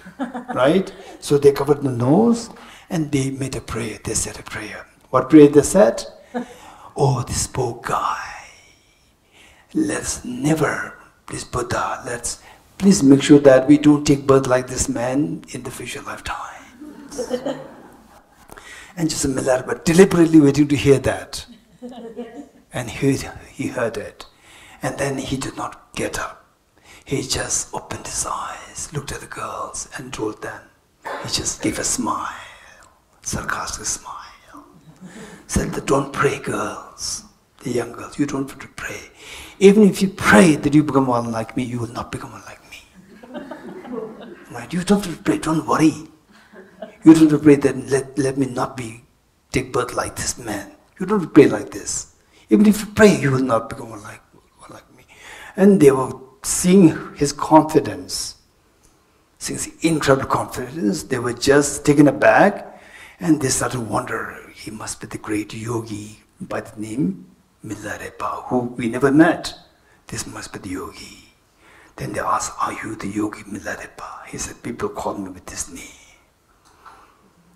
right? So they covered the nose and they made a prayer. They said a prayer. What prayer they said? Oh, this poor guy. Let's never, please Buddha, please make sure that we don't take birth like this man in the future lifetimes. And just Milarepa deliberately waiting to hear that. And he heard it. And then he did not get up. He just opened his eyes, looked at the girls and told them. He just gave a smile, sarcastic smile. Said that don't pray, girls, the young girls, you don't have to pray. Even if you pray that you become one like me, you will not become one like me. Right? You don't have to pray, don't worry. You don't have to pray that let me not take birth like this man. You don't have to pray like this. Even if you pray, you will not become one like me. And they were seeing his confidence, seeing his incredible confidence. They were just taken aback and they started to wonder, he must be the great yogi by the name Milarepa, who we never met. This must be the yogi. Then they asked, are you the yogi Milarepa? He said, people call me with this name.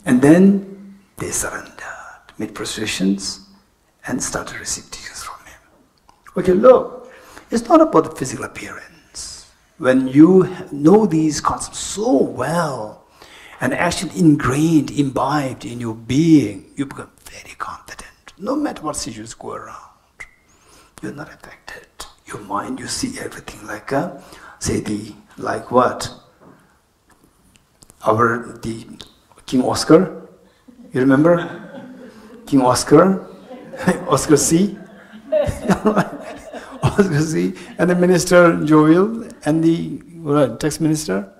And then they surrendered, made prostrations, and started to receive teachings from him. Okay, look, it's not about the physical appearance. When you know these concepts so well, and actually ingrained, imbibed in your being, you become very confident. No matter what situations go around, you're not affected. Your mind, you see everything like like what? The King Oscar, you remember? King Oscar, Oscar C. Oscar C. And the Minister Joel and the tax minister.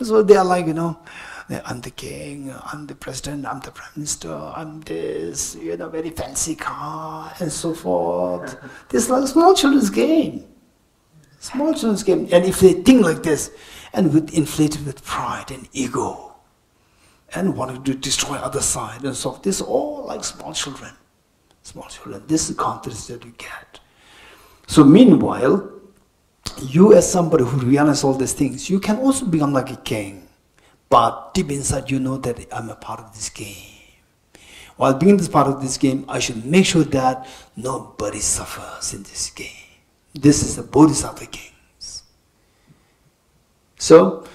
So they are like, I'm the king, I'm the president, I'm the prime minister, I'm this, very fancy car and so forth. This is like a small children's game. Small children's game. And if they think like this, and inflated with pride and ego, and wanting to destroy other side and so forth, this is all like small children. Small children. This is the confidence that you get. So meanwhile, you as somebody who realizes all these things, you can also become like a king. But deep inside you know that I'm a part of this game. While being this part of this game, I should make sure that nobody suffers in this game. This is the Bodhisattva kings. So,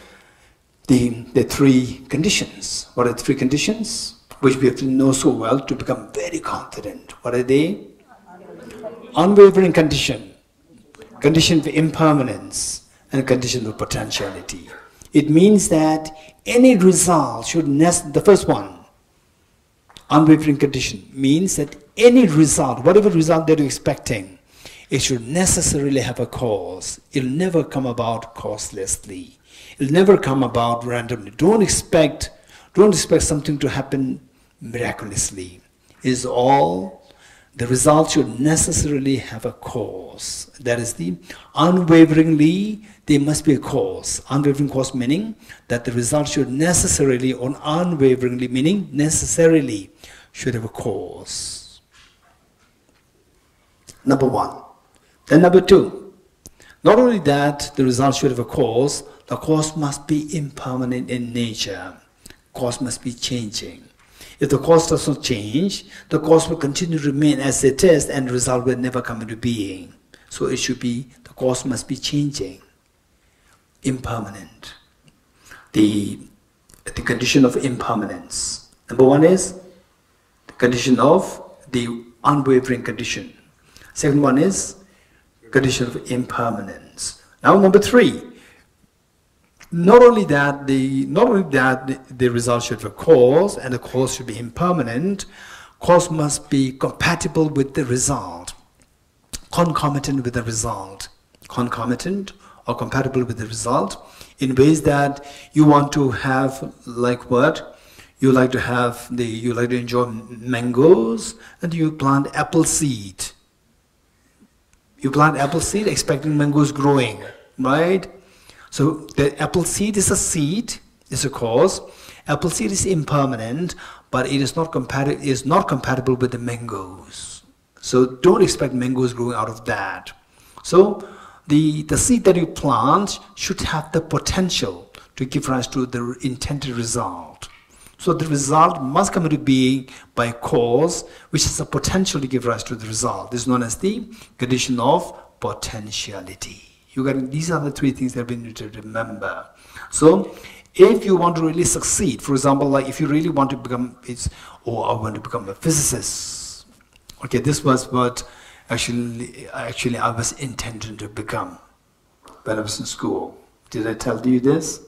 the three conditions. What are the three conditions? Which we have to know so well to become very confident. What are they? Unwavering condition. Condition for impermanence. And condition for potentiality. It means that any result should, the first one, unwavering condition, means that any result, whatever result that you're expecting, it should necessarily have a cause. It'll never come about causelessly. It'll never come about randomly. Don't expect something to happen miraculously. It's all, the result should necessarily have a cause. That is the unwaveringly, there must be a cause. Unwavering cause meaning that the result should necessarily, or unwaveringly meaning necessarily, should have a cause. Number one. Then number two, not only that the result should have a cause, the cause must be impermanent in nature. Cause must be changing. If the cause does not change, the cause will continue to remain as it is and the result will never come into being. So it should be, the cause must be changing, impermanent. The condition of impermanence. Number one is the condition of the unwavering condition. Second one is condition of impermanence. Now number three, not only that the result should have a cause and the cause should be impermanent, Cause must be compatible with the result, concomitant with the result, concomitant or compatible with the result, in ways that you want to have, like what? You like to enjoy mangoes, and you plant apple seed. You plant apple seed expecting mangoes growing, right? So the apple seed is a seed, is a cause. Apple seed is impermanent, but it is not compatible with the mangoes. So don't expect mangoes growing out of that. So the seed that you plant should have the potential to give rise to the intended result. So the result must come into being by cause, which has the potential to give rise to the result. This is known as the condition of potentiality. These are the three things that we need to remember. So if you want to really succeed, for example, like if you really want to become, I want to become a physicist. Okay, this was what actually I was intending to become when I was in school. Did I tell you this?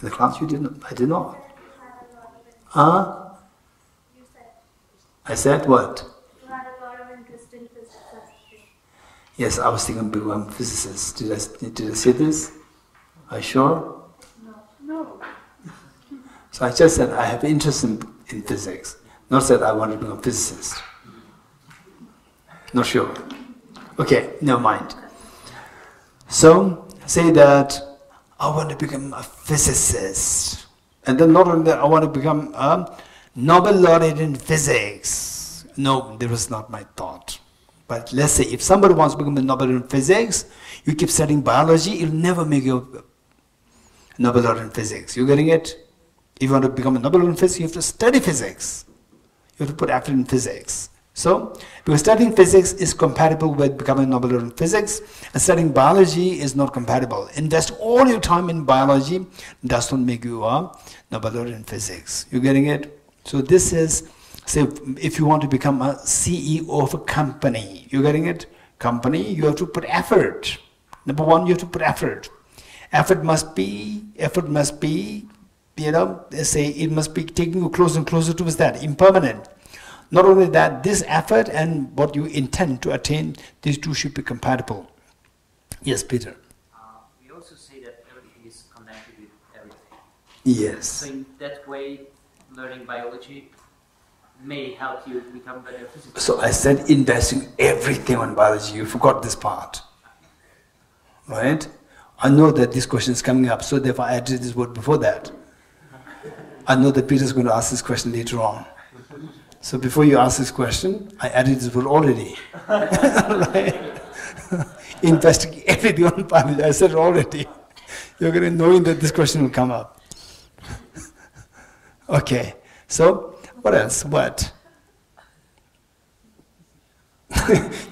In the class you didn't? I did not. I said what? You had a lot of interest in physics. Yes, I was thinking of becoming a physicist. Did I say this? Are you sure? No. So I just said I have interest in physics, not said I want to become a physicist. Not sure. Okay, never mind. So say that I want to become a physicist. And then not only that, I want to become a Nobel laureate in physics. No, that was not my thought. But let's say if somebody wants to become a Nobel laureate in physics, you keep studying biology, it'll never make you a Nobel laureate in physics. You getting it? If you want to become a Nobel laureate in physics, you have to study physics. You have to put effort in physics. So, because studying physics is compatible with becoming a Nobel laureate in physics, and studying biology is not compatible. Invest all your time in biology does not make you a Nobel laureate in physics. You getting it? So this is, say, if you want to become a CEO of a company, you getting it? Company, you have to put effort. Number one, you have to put effort. Effort must be, you know, say it must be taking you closer and closer towards that, impermanent. Not only that, this effort and what you intend to attain, these two should be compatible. Yes, Peter. We also say that everything is connected with everything. Yes. So in that way, learning biology may help you become better physicist. So I said investing everything on biology. You forgot this part. Right? I know that this question is coming up, so therefore I added this word before that. I know that Peter is going to ask this question later on. So before you ask this question, I added this word already. Right? Investing everything on biology. I said it already. You're going to knowing that this question will come up. Okay. So what else? What?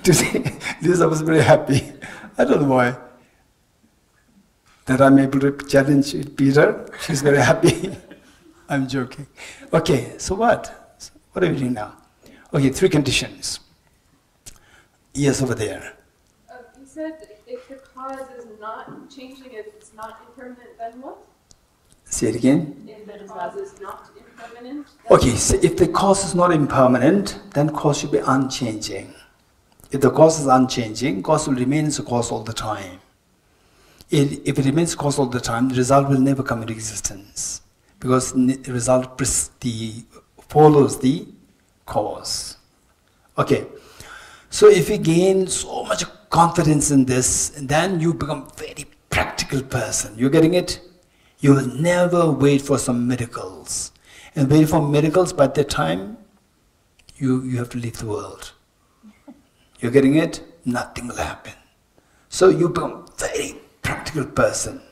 Today, I was very happy. I don't know why. That I'm able to challenge Peter. She's very happy. I'm joking. Okay. So what? What are we doing now? Okay, 3 conditions. Yes, over there. You said if the cause is not changing, if it's not impermanent, then what? Say it again. If the cause is not impermanent. Okay, so if the cause is not impermanent, then cause should be unchanging. If the cause is unchanging, cause will remain as a cause all the time. If it remains cause all the time, the result will never come into existence, because the result follows the cause. Okay, so if you gain so much confidence in this, then you become a very practical person. You're getting it? You will never wait for some miracles. And wait for miracles, by the time you have to leave the world. You're getting it? Nothing will happen. So you become a very practical person.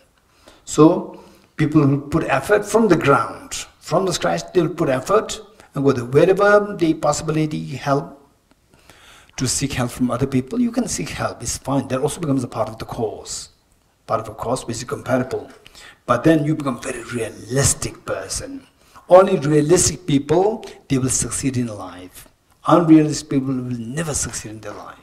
So people will put effort from the ground. From the scratch, they will put effort and go there. Wherever the possibility help, to seek help from other people, you can seek help. It's fine. That also becomes a part of the cause. Part of a cause which is compatible. But then you become a very realistic person. Only realistic people, they will succeed in life. Unrealistic people will never succeed in their life.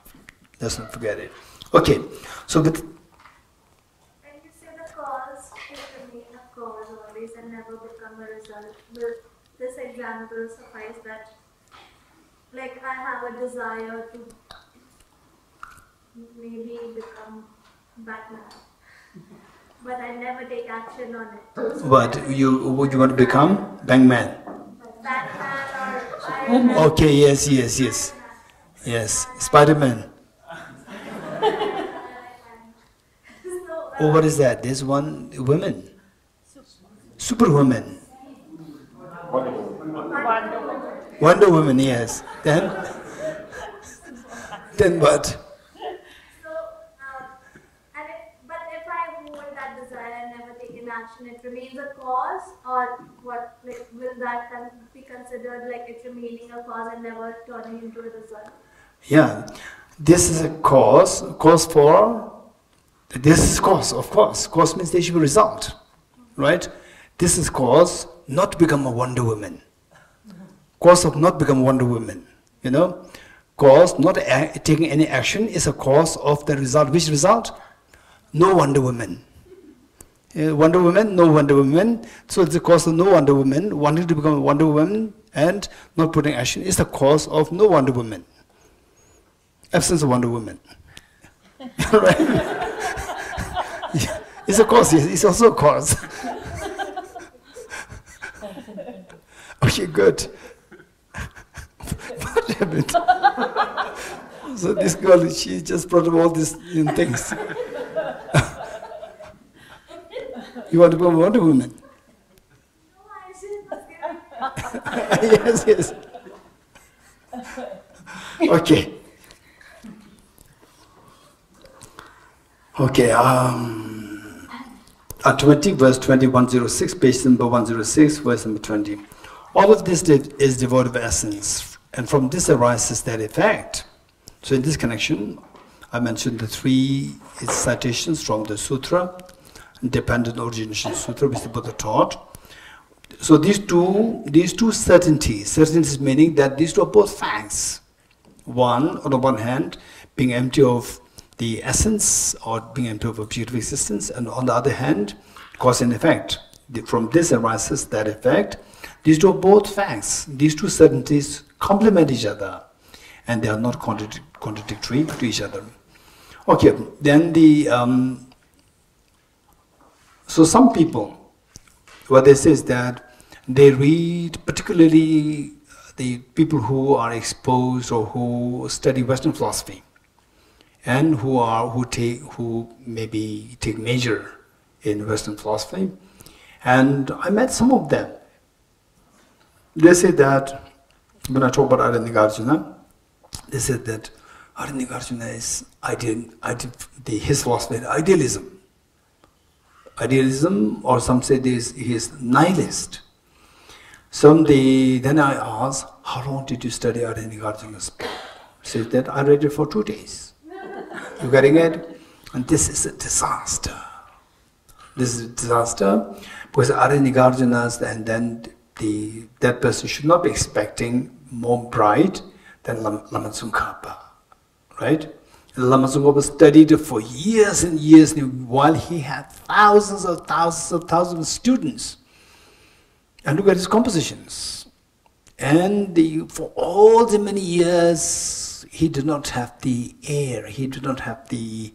Let's not forget it. Okay, so with... When you say the cause is the meaning of cause always and never become a result, will this example suffice that like I have a desire to maybe become Batman, but I never take action on it. What you would you want to become? Bangman. Batman or Iron Man. Okay, yes. Yes, Spider-Man. So, Oh, what is that? There's one woman. Superwoman. Wonder Woman, yes. Then what? So, but if I hold that desire and never take an action, it remains a cause, or what? Like, will that be considered like it remaining a cause and never turning into a result? Yeah, this is a cause. This is cause, of course. Cause means there should be result, right? This is cause not to become a Wonder Woman. Cause of not become Wonder Woman, you know. Cause not taking any action is a cause of the result. Which result? No Wonder Woman. Wonder Woman, no Wonder Woman. So it's the cause of no Wonder Woman. Wanting to become a Wonder Woman and not putting action is the cause of no Wonder Woman. Absence of Wonder Woman. Right? Yeah. It's a cause, yes. It's also a cause. Okay, good. What happened? So this girl, she just brought up all these things. You want to become a Wonder Woman? No, I just was giving Yes. Okay. Okay, 20, verse 20, 106, page number 106, verse number 20. All of this is devoid of essence, and from this arises that effect. So in this connection, I mentioned the three citations from the Sutra, Dependent Origination Sutra, which the Buddha taught. So these two certainties meaning that these two are both facts. One, on the one hand, being empty of the essence or being empty of objective existence, and on the other hand, cause and effect. From this arises that effect. These two are both facts. These two certainties complement each other, and they are not contradictory to each other. Okay, then so some people, what they say is that they read, particularly the people who are exposed or who study Western philosophy, and who maybe take major in Western philosophy, and I met some of them. They say that when I talk about Aranyagārjuna, they said that Aranyagārjuna is his philosophy is idealism. Idealism, or some say he is nihilist. Then I asked, how long did you study Aranyagārjuna's book? He said that I read it for 2 days. You getting it? And this is a disaster. This is a disaster because Aranyagārjuna's, and then that person should not be expecting more bright than Lama Tsongkhapa, right? Lama Tsongkhapa studied for years and years while he had thousands of students. And look at his compositions. And for all the many years, he did not have the air. He did not have the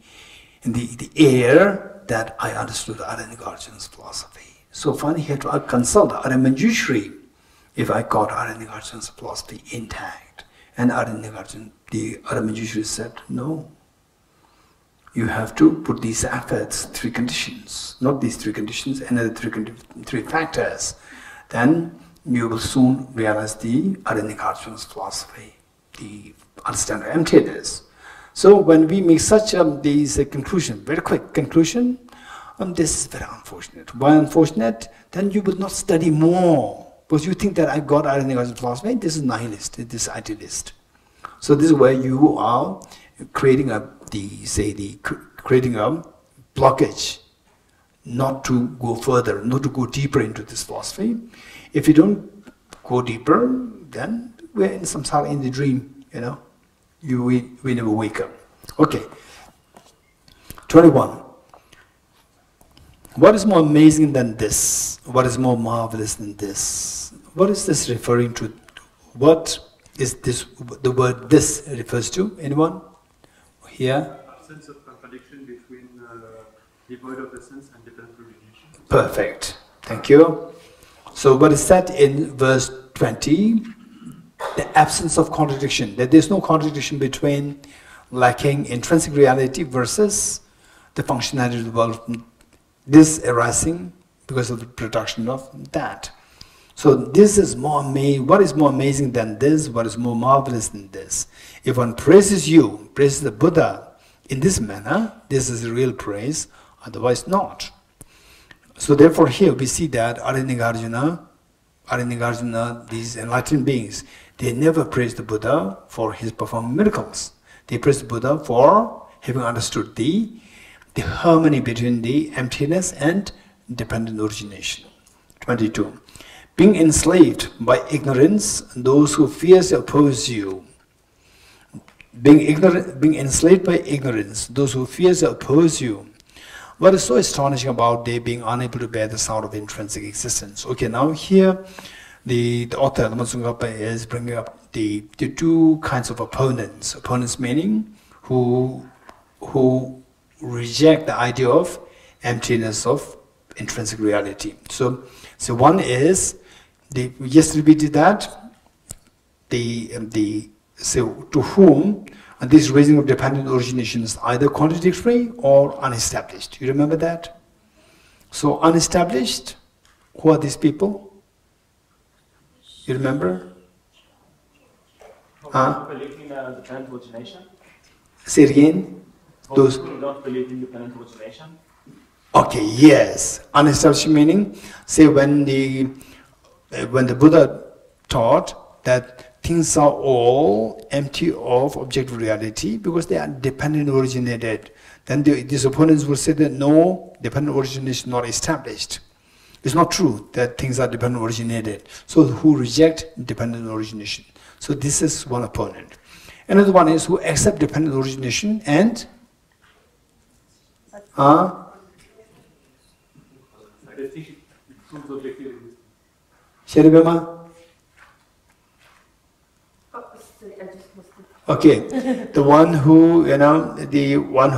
air that I understood Aranyagārjuna's philosophy. So finally he had to consult Arya-Manjushri if I got Aranyagārjuna's philosophy intact. And the Arya-Manjushri said, no. You have to put these efforts, 3 conditions, not these 3 conditions, another 3 factors. Then you will soon realize the Aranyagārjuna's philosophy, the understanding of emptiness. So when we make such these conclusion, very quick conclusion, this is very unfortunate. Why unfortunate? Then you will not study more, because you think that I got Aranyagārjuna's philosophy. This is nihilist, this is idealist. So this is where you are creating creating a blockage, not to go further, not to go deeper into this philosophy. If you don't go deeper, then we're in samsara, in the dream, you know. We never wake up. Okay. 21. What is more amazing than this? What is more marvelous than this? What is this referring to? What is this the word this refers to? Anyone? Here? Absence of contradiction between devoid of essence and dependent origination. Perfect. Thank you. So what is said in verse 20? The absence of contradiction. That there's no contradiction between lacking intrinsic reality versus the functionality of the world. This arising because of the production of that. So this is more amazing. What is more amazing than this? What is more marvelous than this? If one praises you, praises the Buddha in this manner, this is a real praise, otherwise not. So therefore here we see that Arya-Nagarjuna, these enlightened beings, they never praise the Buddha for his performing miracles. They praise the Buddha for having understood the harmony between the emptiness and dependent origination. 22. Being enslaved by ignorance, those who fiercely oppose you. Being enslaved by ignorance, those who fiercely oppose you. What is so astonishing about they being unable to bear the sound of intrinsic existence? Okay, now here the author, Lama Tsongkhapa, is bringing up the two kinds of opponents. Opponents meaning who reject the idea of emptiness of intrinsic reality. So one is, we just repeated that, so to whom this raising of dependent origination is either contradictory or unestablished. You remember that? So unestablished, who are these people? You remember? Not believing in dependent origination. Say it again. Those who don't believe in dependent origination. Okay, yes. Unestablished meaning, say when the Buddha taught that things are all empty of objective reality because they are dependent originated, then these opponents will say that no, dependent origination is not established. It's not true that things are dependent originated. So who reject dependent origination. So this is one opponent. Another one is who accept dependent origination and I think it proves objective existence. Sheribema? Okay, the one who, the one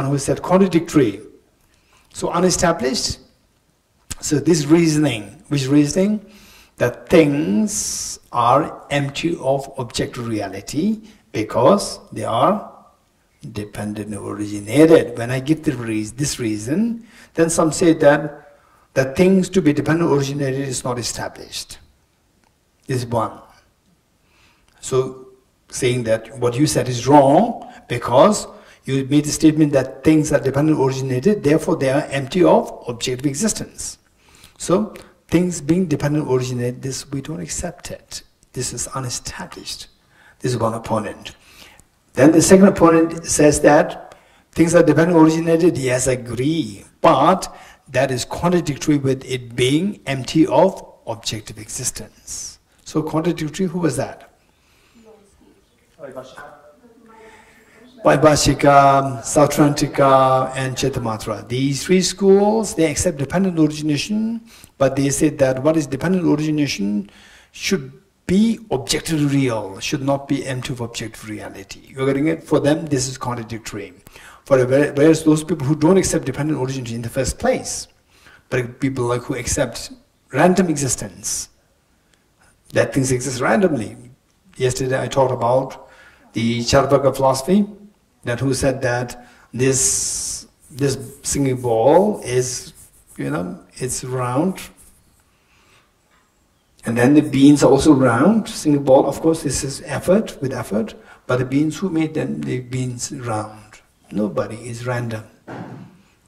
who said contradictory. So unestablished. So this reasoning, which reasoning? That things are empty of objective reality because they are dependent originated. When I give this reason, then some say that things to be dependent originated is not established. This is one. So saying that what you said is wrong because you made the statement that things are dependent originated, therefore they are empty of objective existence. So things being dependent originated, this we don't accept it. This is unestablished. This is one opponent. Then the second opponent says that things are dependent originated, yes, I agree, but that is contradictory with it being empty of objective existence. So contradictory, who was that? Vaibhashika, Sautrantika, and Chaittamatra. These three schools, they accept dependent origination, but they say that what is dependent origination should be objectively real, should not be empty of objective reality. You're getting it? For them, this is contradictory. Whereas those people who don't accept dependent origination in the first place, but people like who accept random existence, that things exist randomly. Yesterday I talked about the Charvaka philosophy, that who said that this singing ball is, it's round, and then the beans are also round. Singing ball, of course, this is with effort, but the beans, who made them, the beans round? Nobody, is random,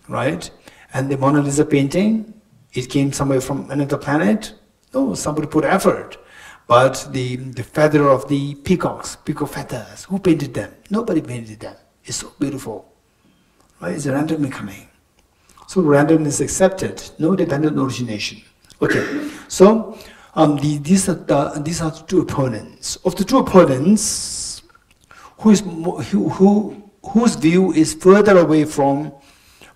right? And the Mona Lisa painting, it came somewhere from another planet? No, somebody put effort. But the feather of the peacocks, peacock feathers, who painted them? Nobody painted them. It's so beautiful, right? It's randomly coming. So randomness accepted, no dependent origination. Okay, so these are the two opponents. Of the two opponents, whose view is further away from?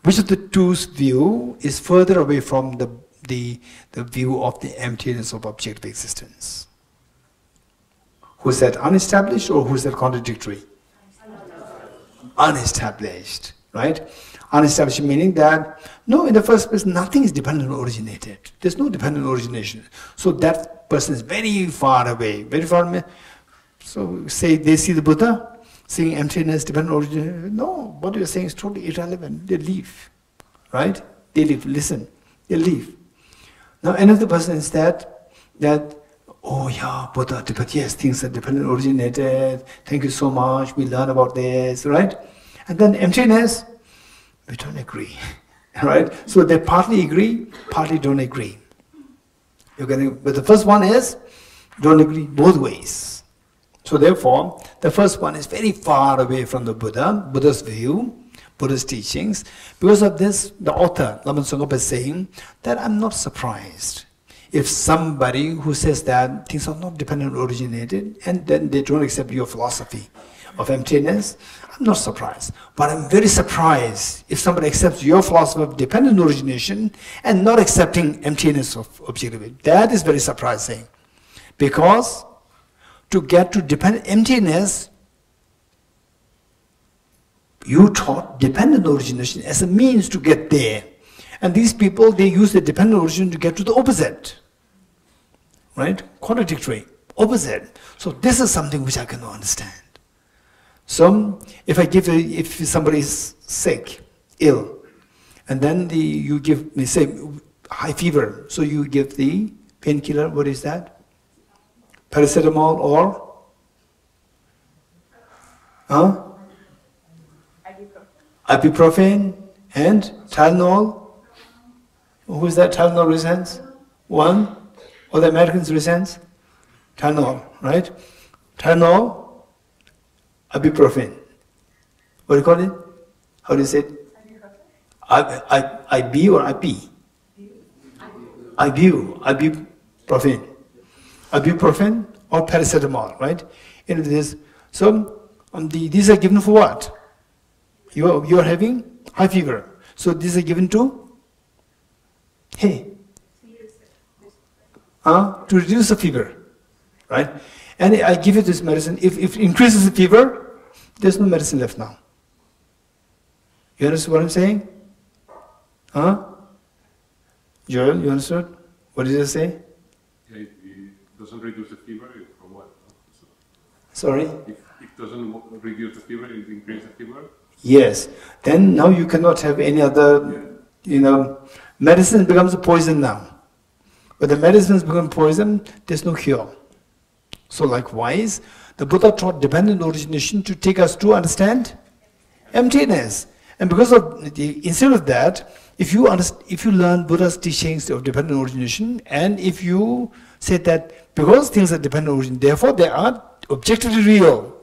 Which of the two's view is further away from the view of the emptiness of objective existence? Who's that unestablished or who's that contradictory? Unestablished, right? Unestablished meaning that, no, in the first place, nothing is dependent originated. There's no dependent origination. So that person is very far away, very far away. So say they see the Buddha, seeing emptiness, dependent origination. No, what you're saying is totally irrelevant. They leave, right? They leave, listen, they leave. Now another person is that, oh yeah, Buddha, but yes, things are dependent originated. Thank you so much, we learn about this, right? And then emptiness, we don't agree, right? So they partly agree, partly don't agree. But the first one is, don't agree both ways. So therefore, the first one is very far away from the Buddha, Buddha's view, Buddha's teachings. Because of this, the author, Lama Tsongkhapa, is saying that I'm not surprised if somebody who says that things are not dependent originated and then they don't accept your philosophy of emptiness. I'm not surprised, but I'm very surprised if somebody accepts your philosophy of dependent origination and not accepting emptiness of objectivity. That is very surprising, because to get to dependent emptiness, you taught dependent origination as a means to get there. And these people, they use the dependent origination to get to the opposite. Right? Contradictory. Opposite. So this is something which I cannot understand. So if somebody is sick, ill, and then you give me, say, high fever, so you give the painkiller, what is that? Paracetamol or? Huh? Ibuprofen and Tylenol. Who is that Tylenol resents? One? Or the Americans resents? Tylenol, right? Tylenol, ibuprofen. What do you call it? How do you say it? IB or IP? Ibuprofen. Ibuprofen or paracetamol, right? In this, so these are given for what? You are having high fever. So these are given to, hey, to reduce the fever, right? And I give you this medicine. If it increases the fever, there's no medicine left now. You understand what I'm saying? Huh? Joel, you understood? What did I say? Yeah, it doesn't reduce the fever, for what? Sorry? If it doesn't reduce the fever, it increases the fever? Yes. Then now you cannot have any other, medicine becomes a poison now. But the medicines become poison, there's no cure. So likewise, the Buddha taught dependent origination to take us to understand emptiness. And because of instead of that, if you learn Buddha's teachings of dependent origination, and if you say that because things are dependent origin, therefore they are objectively real,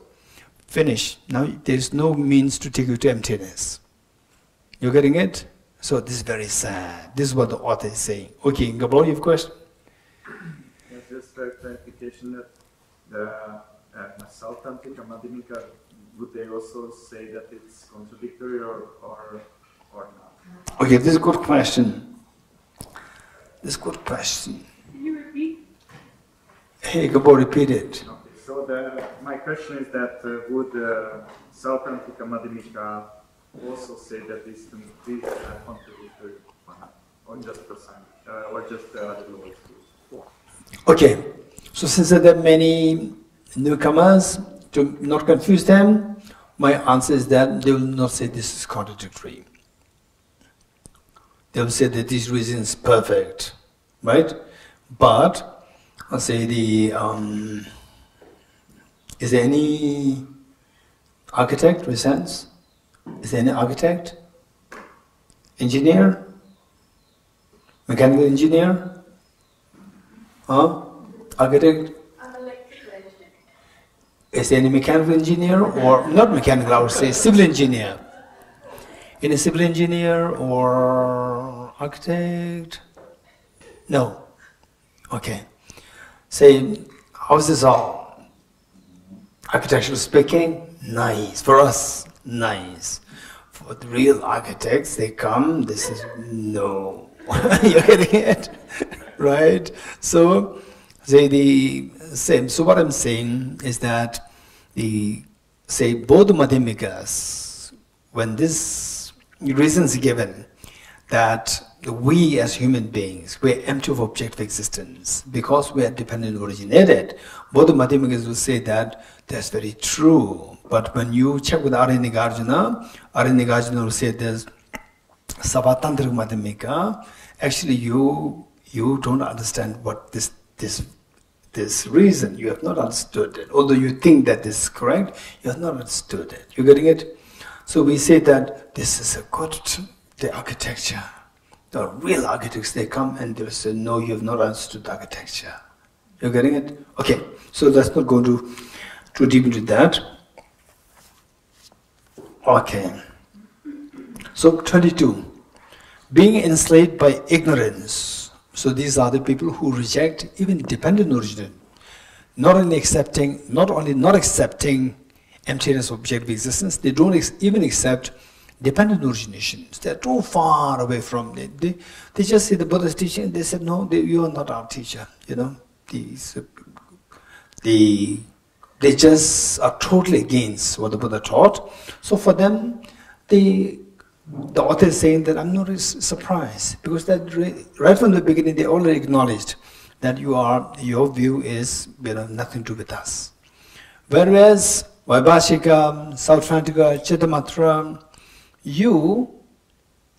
finish. Now there is no means to take you to emptiness. You're getting it? So this is very sad. This is what the author is saying. Okay, Gabor, you have a question? Yes, just a clarification that the Sautrantika Madhyamika, would they also say that it's contradictory or not? Okay, this is a good question. This is a good question. Can you repeat? Hey, Gabor, repeat it. Okay, so my question is that would Sautrantika Madhyamika also say that these are contradictory or just the sign, or just the global schools? Okay, so since there are many newcomers, to not confuse them, my answer is that they will not say this is contradictory. They will say that this reason is perfect, right? But I'll say is there any architect resents? Is there any architect? Engineer? Mechanical engineer? Architect? I'm electrical engineer. Is there any mechanical engineer, or not mechanical, I would say civil engineer? Any civil engineer or architect? No. Okay. Say, how's this all? Architectural speaking, nice. For us, nice. For the real architects, they come, this is no. You're getting it? Right? So Say the same. So what I'm saying is that both the Madhyamikas, when this reason is given that we as human beings, we're empty of objective existence because we are dependent originated, both the Madhyamikas will say that that's very true. But when you check with Arya Nagarjuna will say there's Savatantric Madhyamika, actually you don't understand what this reason, you have not understood it. Although you think that this is correct, you have not understood it. You're getting it? So we say that this is a good, the architecture. The real architects, they come and they say, no, you have not understood the architecture. You're getting it? Okay, so let's not go too deep into that. Okay. So 22. Being enslaved by ignorance. So these are the people who reject even dependent origin. Not only not accepting emptiness of objective existence, they don't even accept dependent originations. They're too far away from it. They just see the Buddha's teaching, they said, no, you are not our teacher. You know, they just are totally against what the Buddha taught. So for them, the author is saying that I'm not surprised, because that right from the beginning they already acknowledged that your view is nothing to do with us. Whereas Vaibhashika, Sautrantika, Chittamatra, you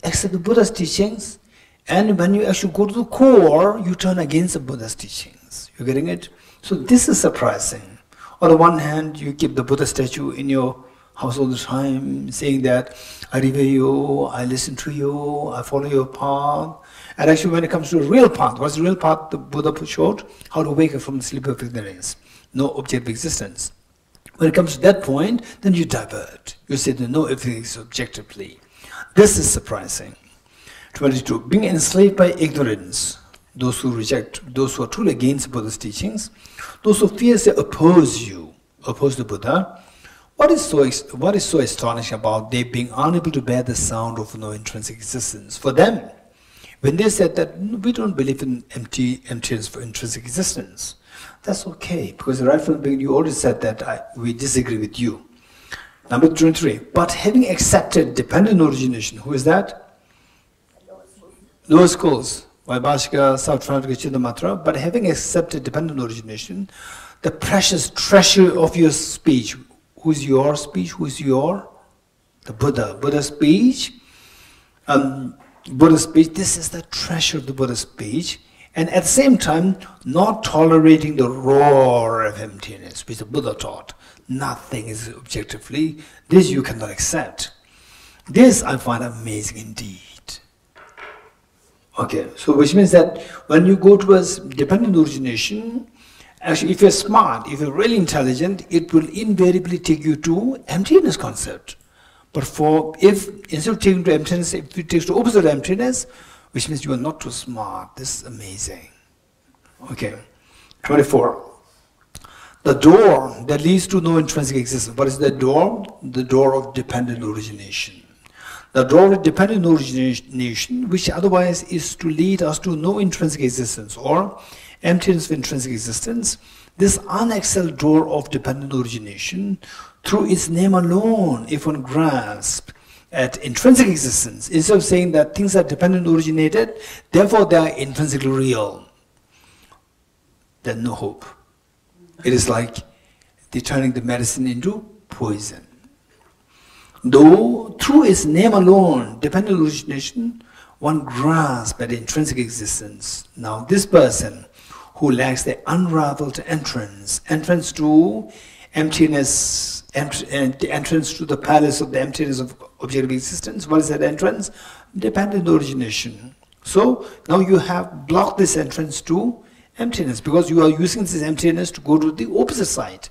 accept the Buddha's teachings, and when you actually go to the core, you turn against the Buddha's teachings. You're getting it? So this is surprising. On the one hand, you keep the Buddha statue in your house all the time, saying that I revere you, I listen to you, I follow your path. And actually when it comes to the real path, what's the real path the Buddha showed? How to wake up from the sleep of ignorance. No objective existence. When it comes to that point, then you divert. You say that no, everything is objectively. This is surprising. 22. Being enslaved by ignorance. Those who reject, those who are truly against Buddha's teachings, those who fiercely oppose the Buddha. What is so astonishing about they being unable to bear the sound of no intrinsic existence? For them, when they said that we don't believe in emptiness for intrinsic existence, that's okay, because right from the beginning you already said that we disagree with you. Number 23. But having accepted dependent origination, who is that? Lower schools, Vaibhashika, Sautrantika, Chittamatra. But having accepted dependent origination, the precious treasure of your speech. Who's your speech? Who's your? The Buddha. Buddha's speech. Buddha's speech. This is the treasure of the Buddha's speech. And at the same time, not tolerating the roar of emptiness, which the Buddha taught. Nothing is objectively. This you cannot accept. This I find amazing indeed. Okay, so which means that when you go towards dependent origination, actually, if you're smart, if you're really intelligent, it will invariably take you to emptiness concept. But if instead of taking to emptiness, if it takes to opposite emptiness, which means you are not too smart. This is amazing. Okay. 24. The door that leads to no intrinsic existence. What is the door? The door of dependent origination. The door of dependent origination, which otherwise is to lead us to no intrinsic existence or emptiness of intrinsic existence. This unexcelled door of dependent origination, through its name alone, if one grasps at intrinsic existence, instead of saying that things are dependent originated, therefore they are intrinsically real, there's no hope. It is like they're turning the medicine into poison. Though through its name alone, dependent origination, one grasps at intrinsic existence. Now this person who lacks the unraveled entrance to emptiness, entrance to the palace of the emptiness of objective existence. What is that entrance? Dependent origination. So now you have blocked this entrance to emptiness, because you are using this emptiness to go to the opposite side.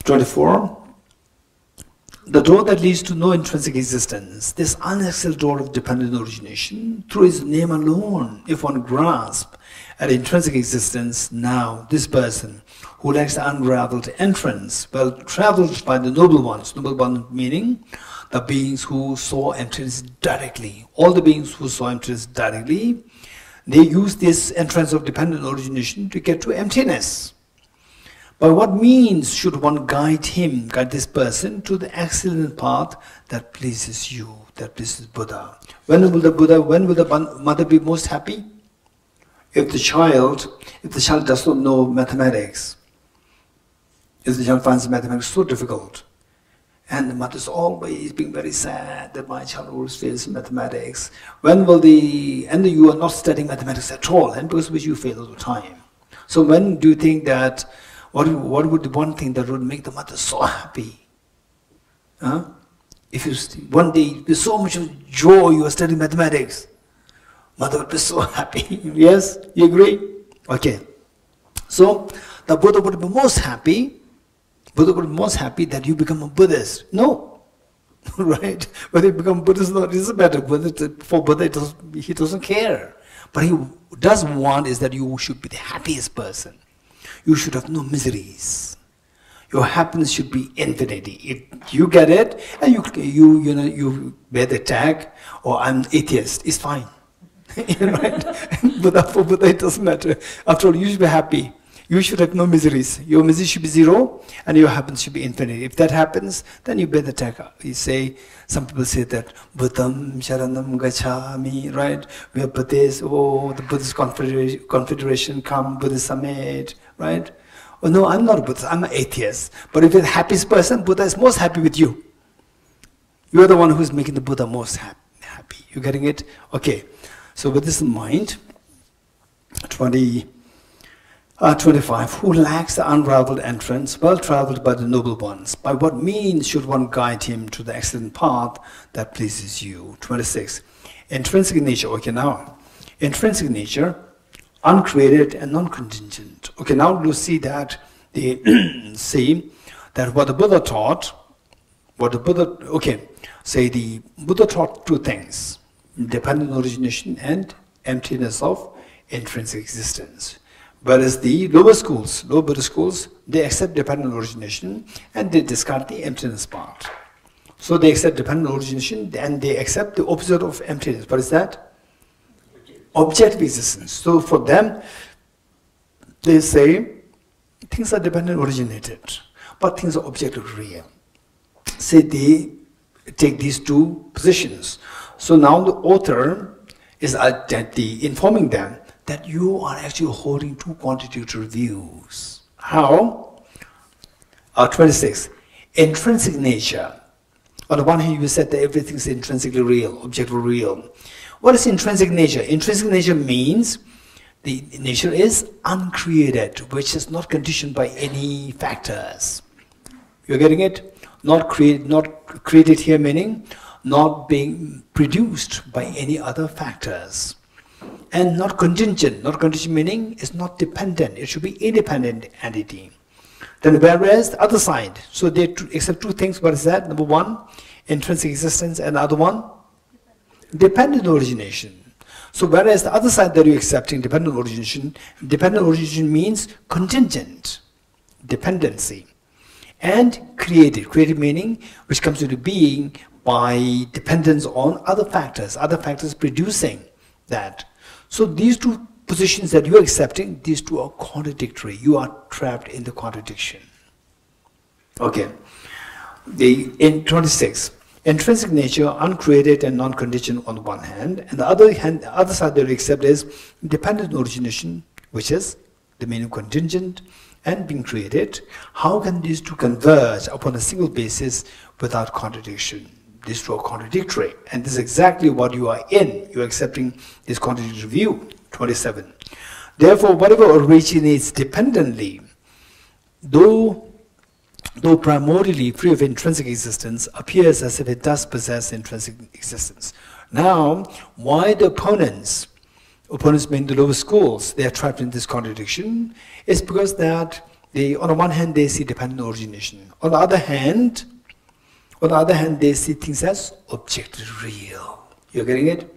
24. The door that leads to no intrinsic existence, this unexcelled door of dependent origination, through its name alone, if one grasps at intrinsic existence, now this person who lacks the unraveled entrance, well traveled by the noble ones meaning the beings who saw emptiness directly, all the beings who saw emptiness directly, they use this entrance of dependent origination to get to emptiness. By what means should one guide this person to the excellent path that pleases you, that pleases Buddha? When will the mother be most happy? If the child does not know mathematics, if the child finds mathematics so difficult, and the mother is always being very sad that my child always fails in mathematics, and you are not studying mathematics at all, and because which you fail all the time. So when do you think that, what would the one thing that would make the mother so happy? Huh? If you one day with so much joy you are studying mathematics, mother would be so happy. Yes, you agree? Okay. So the Buddha would be most happy. Buddha would be most happy that you become a Buddhist. No, right? Whether you become Buddhist or not, it doesn't matter. For Buddha, he doesn't care. But he does want is that you should be the happiest person. You should have no miseries. Your happiness should be infinity. If you get it, and you bear the tag, or I'm atheist, it's fine. Right? For Buddha, it doesn't matter. After all, you should be happy. You should have no miseries. Your misery should be zero, and your happiness should be infinite. If that happens, then you bear the tag. You say, some people say that, Buddham Sharanam Gacchami, right? We are Buddhists, the Buddhist Confederation come, Buddhist Summit, right? Oh no, I'm not a Buddhist, I'm an atheist. But if you're the happiest person, Buddha is most happy with you. You are the one who's making the Buddha most happy. You getting it? Okay. So with this in mind, 25. Who lacks the unrivaled entrance, well traveled by the noble ones? By what means should one guide him to the excellent path that pleases you? 26. Intrinsic nature. Okay, now, intrinsic nature, uncreated and non-contingent. Okay, now you see that they see that what the Buddha taught, the Buddha taught two things: dependent origination and emptiness of intrinsic existence. Whereas the lower Buddhist schools, they accept dependent origination and they discard the emptiness part. So they accept dependent origination and they accept the opposite of emptiness. What is that? Objective existence. So for them, they say things are dependent originated, but things are objective real. Say they take these two positions. So now the author is informing them that you are actually holding two contradictory views. How? 26. Intrinsic nature. On the one hand, you said that everything is intrinsically real, objectively real. What is intrinsic nature? Intrinsic nature means the nature is uncreated, which is not conditioned by any factors. You're getting it? Not created here meaning not being produced by any other factors. And not contingent. Not contingent meaning is not dependent. It should be independent entity. Then whereas the other side, so they accept two things. What is that? Number one, intrinsic existence, and the other one, dependent origination. So whereas the other side that you're accepting, dependent origination means contingent, dependency, and created. Created meaning which comes into being by dependence on other factors producing that. So these two positions that you are accepting, these two are contradictory. You are trapped in the contradiction. Okay. In 26, intrinsic nature, uncreated and non-contingent on the one hand, and the other side that you accept is dependent origination, which is the meaning contingent and being created. How can these two converge upon a single basis without contradiction? These two are contradictory, and this is exactly what you are in. You are accepting this contradictory view. 27. Therefore, whatever originates dependently, though primordially free of intrinsic existence, appears as if it does possess intrinsic existence. Now, why the opponents mean the lower schools, they are trapped in this contradiction, is because that on the one hand they see dependent origination. On the other hand, they see things as objectively real. You're getting it?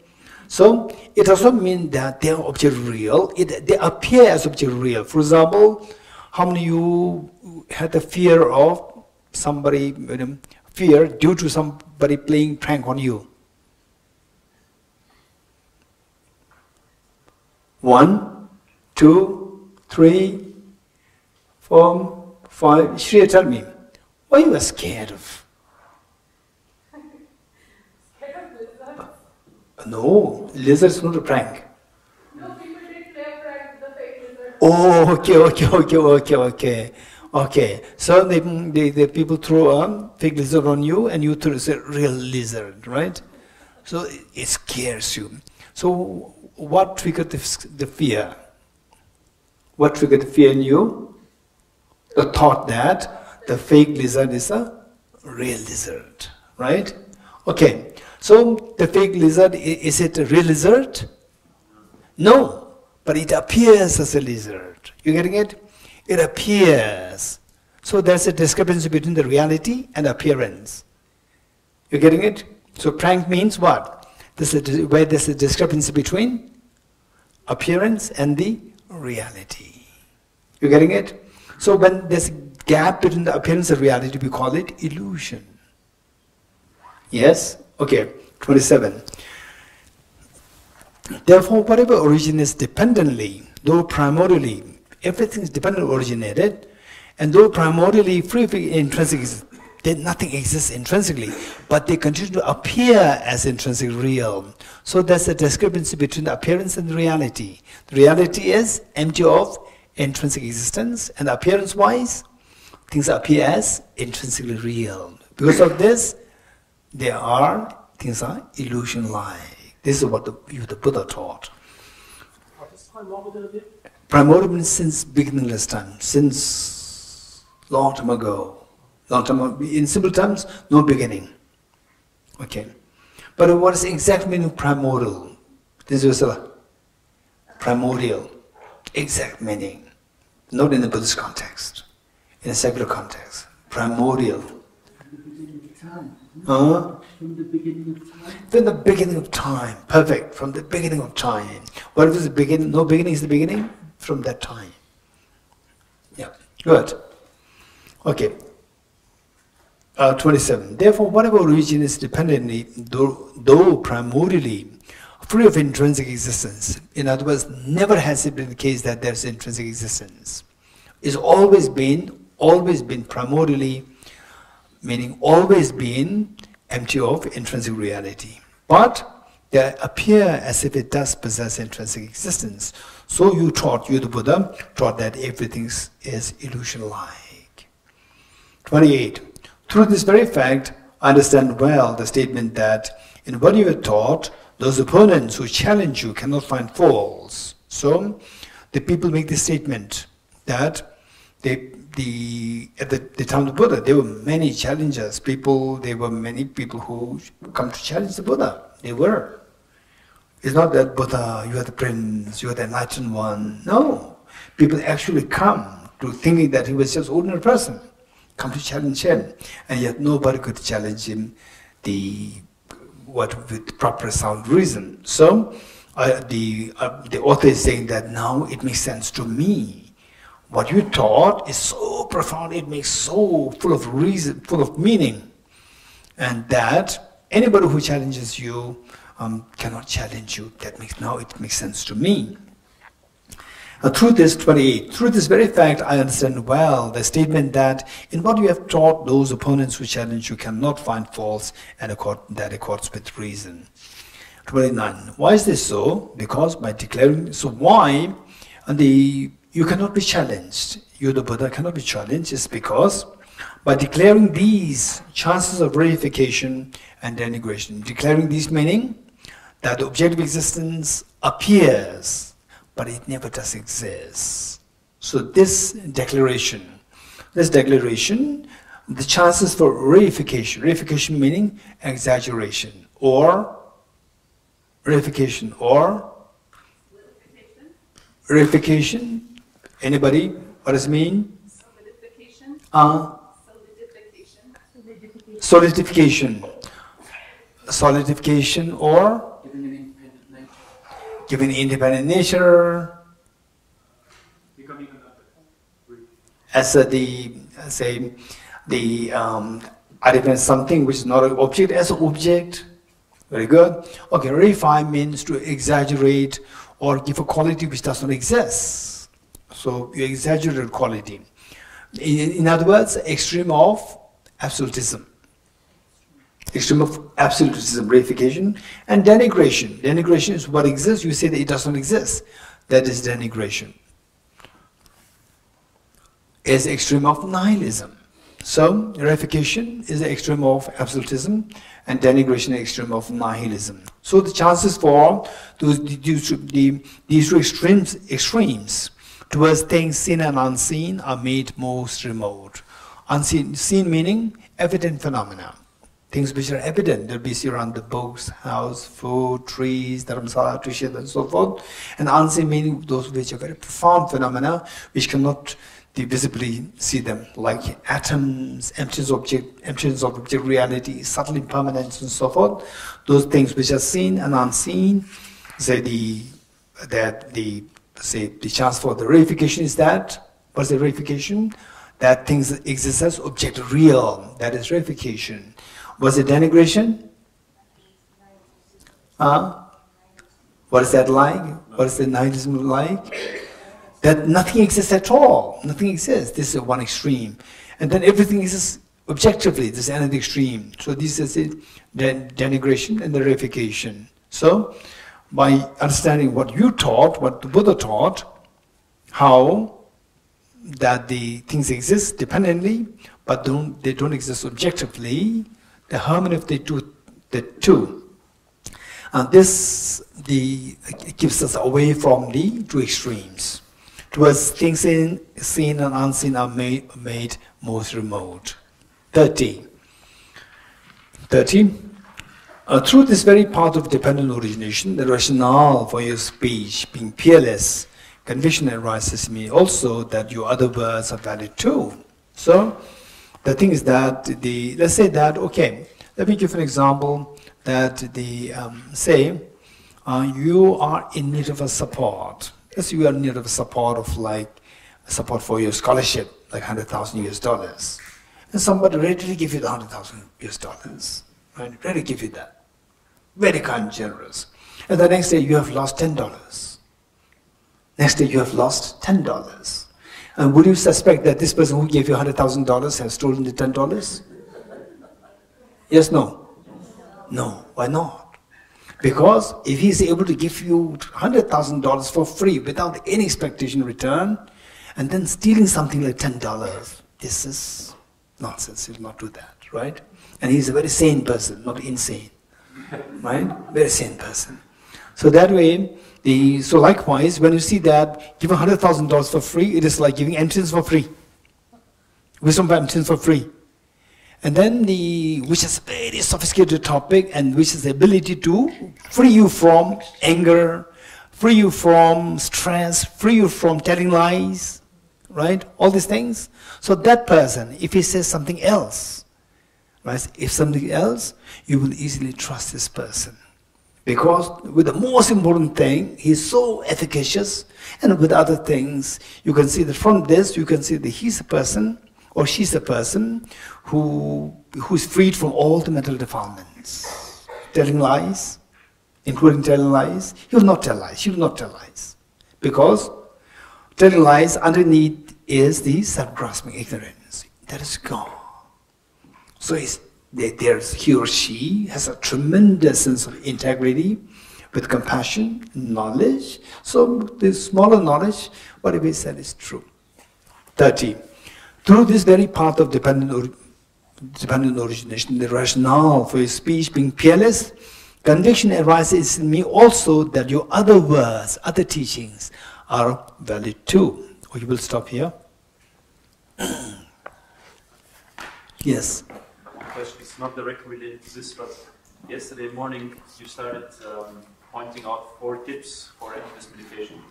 So it does not mean that they are objectively real. They appear as objectively real. For example, how many of you had the fear of somebody, fear due to somebody playing prank on you? 1, 2, 3, 4, 5. Shriya, tell me, what you are scared of? Scared of lizards? No, lizard is not a prank. No, people did play a prank with the fake lizard. Oh, okay. So the people throw a fake lizard on you, and you throw a real lizard, right? So it scares you. So what triggered the fear? What triggered the fear in you? The thought that the fake lizard is a real lizard, right? Okay. So the fake lizard, is it a real lizard? No, but it appears as a lizard. You getting it? It appears. So there's a discrepancy between the reality and appearance. You getting it? So prank means what? Where there's a discrepancy between appearance and the reality. You getting it? So when there's a gap between the appearance and reality, we call it illusion. Yes? Okay, 27. Therefore, whatever originates dependently, though primarily, everything is dependent originated, and though primarily free of intrinsic, nothing exists intrinsically, but they continue to appear as intrinsic real. So there's a discrepancy between the appearance and the reality. The reality is empty of intrinsic existence, and appearance-wise, things appear as intrinsically real. Because of this, things are illusion-like. This is what the Buddha taught. What is primordial? Primordial means since beginningless time, since long time ago. In simple terms, no beginning. Okay. But what is the exact meaning of primordial? This is a primordial, exact meaning. Not in the Buddhist context, in a secular context. Primordial. From the beginning of time? From the beginning of time. Perfect. From the beginning of time. What is the beginning? No beginning is the beginning? From that time. Yeah. Good. Okay. 27. Therefore, whatever origin is dependently, though primordially, free of intrinsic existence. In other words, never has it been the case that there's intrinsic existence. It's always been primordially, meaning always been empty of intrinsic reality. But they appear as if it does possess intrinsic existence. So you, the Buddha, taught that everything is illusion-like. 28. Through this very fact, I understand well the statement that in what you are taught, those opponents who challenge you cannot find faults. So the people make this statement that at the time of the Buddha, there were many challengers. There were many people who come to challenge the Buddha. They were. It's not that Buddha, you are the prince, you are the enlightened one. No. People actually come to thinking that he was just an ordinary person, come to challenge him. And yet nobody could challenge him with proper sound reason. So the author is saying that now it makes sense to me. What you taught is so profound, it makes so full of reason, full of meaning, and that anybody who challenges you cannot challenge you. Now it makes sense to me. Through this 28, through this very fact, I understand well the statement that in what you have taught, those opponents who challenge you cannot find faults, and that accords with reason. 29. Why is this so? Because by declaring, so why you cannot be challenged. You, the Buddha, cannot be challenged. It's because by declaring these chances of reification and denigration, declaring these meaning that the objective existence appears, but it never does exist. So this declaration, the chances for reification meaning exaggeration, or reification, or reification. Anybody? What does it mean? Solidification. Solidification, or giving independent nature. Becoming another. As I define something which is not an object as an object. Very good. Okay, reify means to exaggerate or give a quality which does not exist. So you exaggerate quality. In other words, extreme of absolutism. Extreme of absolutism, reification, and denigration. Denigration is what exists, you say that it does not exist. That is denigration. Is extreme of nihilism. So, reification is the extreme of absolutism, and denigration is the extreme of nihilism. So the chances for these two extremes towards things seen and unseen are made most remote. Unseen, seen meaning evident phenomena. Things which are evident, that we see around the books, house, food, trees, dharamsala, trishad, and so forth. And unseen meaning those which are very profound phenomena, which cannot visibly see them, like atoms, emptiness of object reality, subtle impermanence, and so forth. Those things which are seen and unseen, say the chance for the reification is that. What's the reification? That things exist as object real. That is reification. Was it denigration? What is that like? What is the nihilism like? That nothing exists at all. Nothing exists. This is one extreme. And then everything exists objectively. This is another extreme. So this is it, denigration and the reification. So by understanding what you taught, what the Buddha taught, how that the things exist dependently, but they don't exist objectively, the harmony of the two. And this keeps us away from the two extremes. Towards things seen and unseen are made most remote. 30. Through this very path of dependent origination, the rationale for your speech being peerless, conviction arises in me also that your other words are valid too. So, the thing is that let's say that, okay, let me give an example that say you are in need of a support. Let's say you are in need of a support of support for your scholarship, like $100,000 and somebody ready to give you the $100,000 right? Ready to give you that. Very kind and generous. And the next day you have lost $10. Next day you have lost $10. And would you suspect that this person who gave you $100,000 has stolen the $10? Yes, no? No, why not? Because if he's able to give you $100,000 for free without any expectation return, and then stealing something like $10, this is nonsense. He'll not do that, right? And he's a very sane person, not insane, right? Very sane person. So that way, so likewise, when you see that give $100,000 for free, it is like giving emptiness for free, wisdom by emptiness for free. And then which is a very sophisticated topic, and which is the ability to free you from anger, free you from stress, free you from telling lies, right? All these things. So that person, if he says something else, right? If something else, you will easily trust this person. Because with the most important thing, he's so efficacious, and with other things, you can see that from this, you can see that he's a person, or she's a person who's freed from all the mental defilements. Telling lies, including telling lies, he will not tell lies, she will not tell lies. Because telling lies underneath is the self-grasping ignorance. That is gone. So he or she has a tremendous sense of integrity with compassion, knowledge. So the smaller knowledge, whatever he said is true. 30. Through this very path of dependent origination, the rationale for your speech being peerless, conviction arises in me also that your other words, other teachings are valid too. Or you will stop here. Yes. Question is not directly related to this, but yesterday morning you started pointing out 4 tips for emptiness meditation.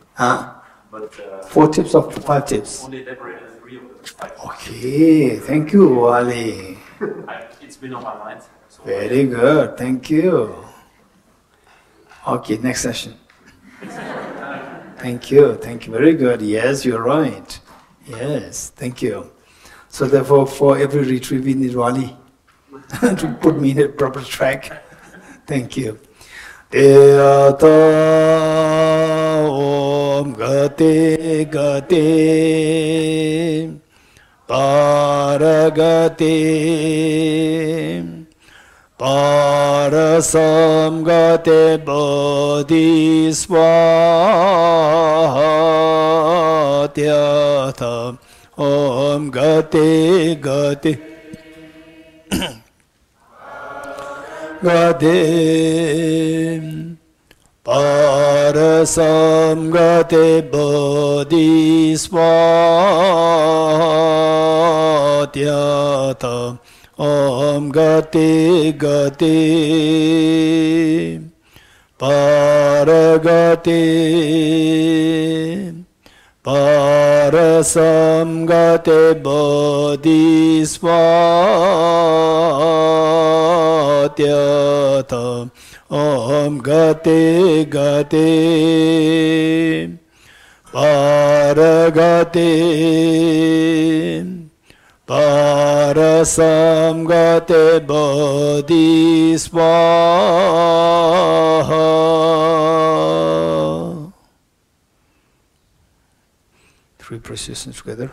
But 4 tips or 5 tips? Only elaborated 3 of them. Okay, thank you, Ali. It's been on my mind. So Very good, thank you. Okay, next session. Thank you, very good. Yes, you're right. Yes, thank you. So therefore, for every retreat we need Wali to put me in a proper track. Thank you. gate gate paragate parasam gate bodhisvatyatha om gate gate gate parasam gate bodhisvatyatha om gate gate paragate parasam gate bodhisvatyatha om gate gate paragate parasam gate bodhisvaha. Three precisions together.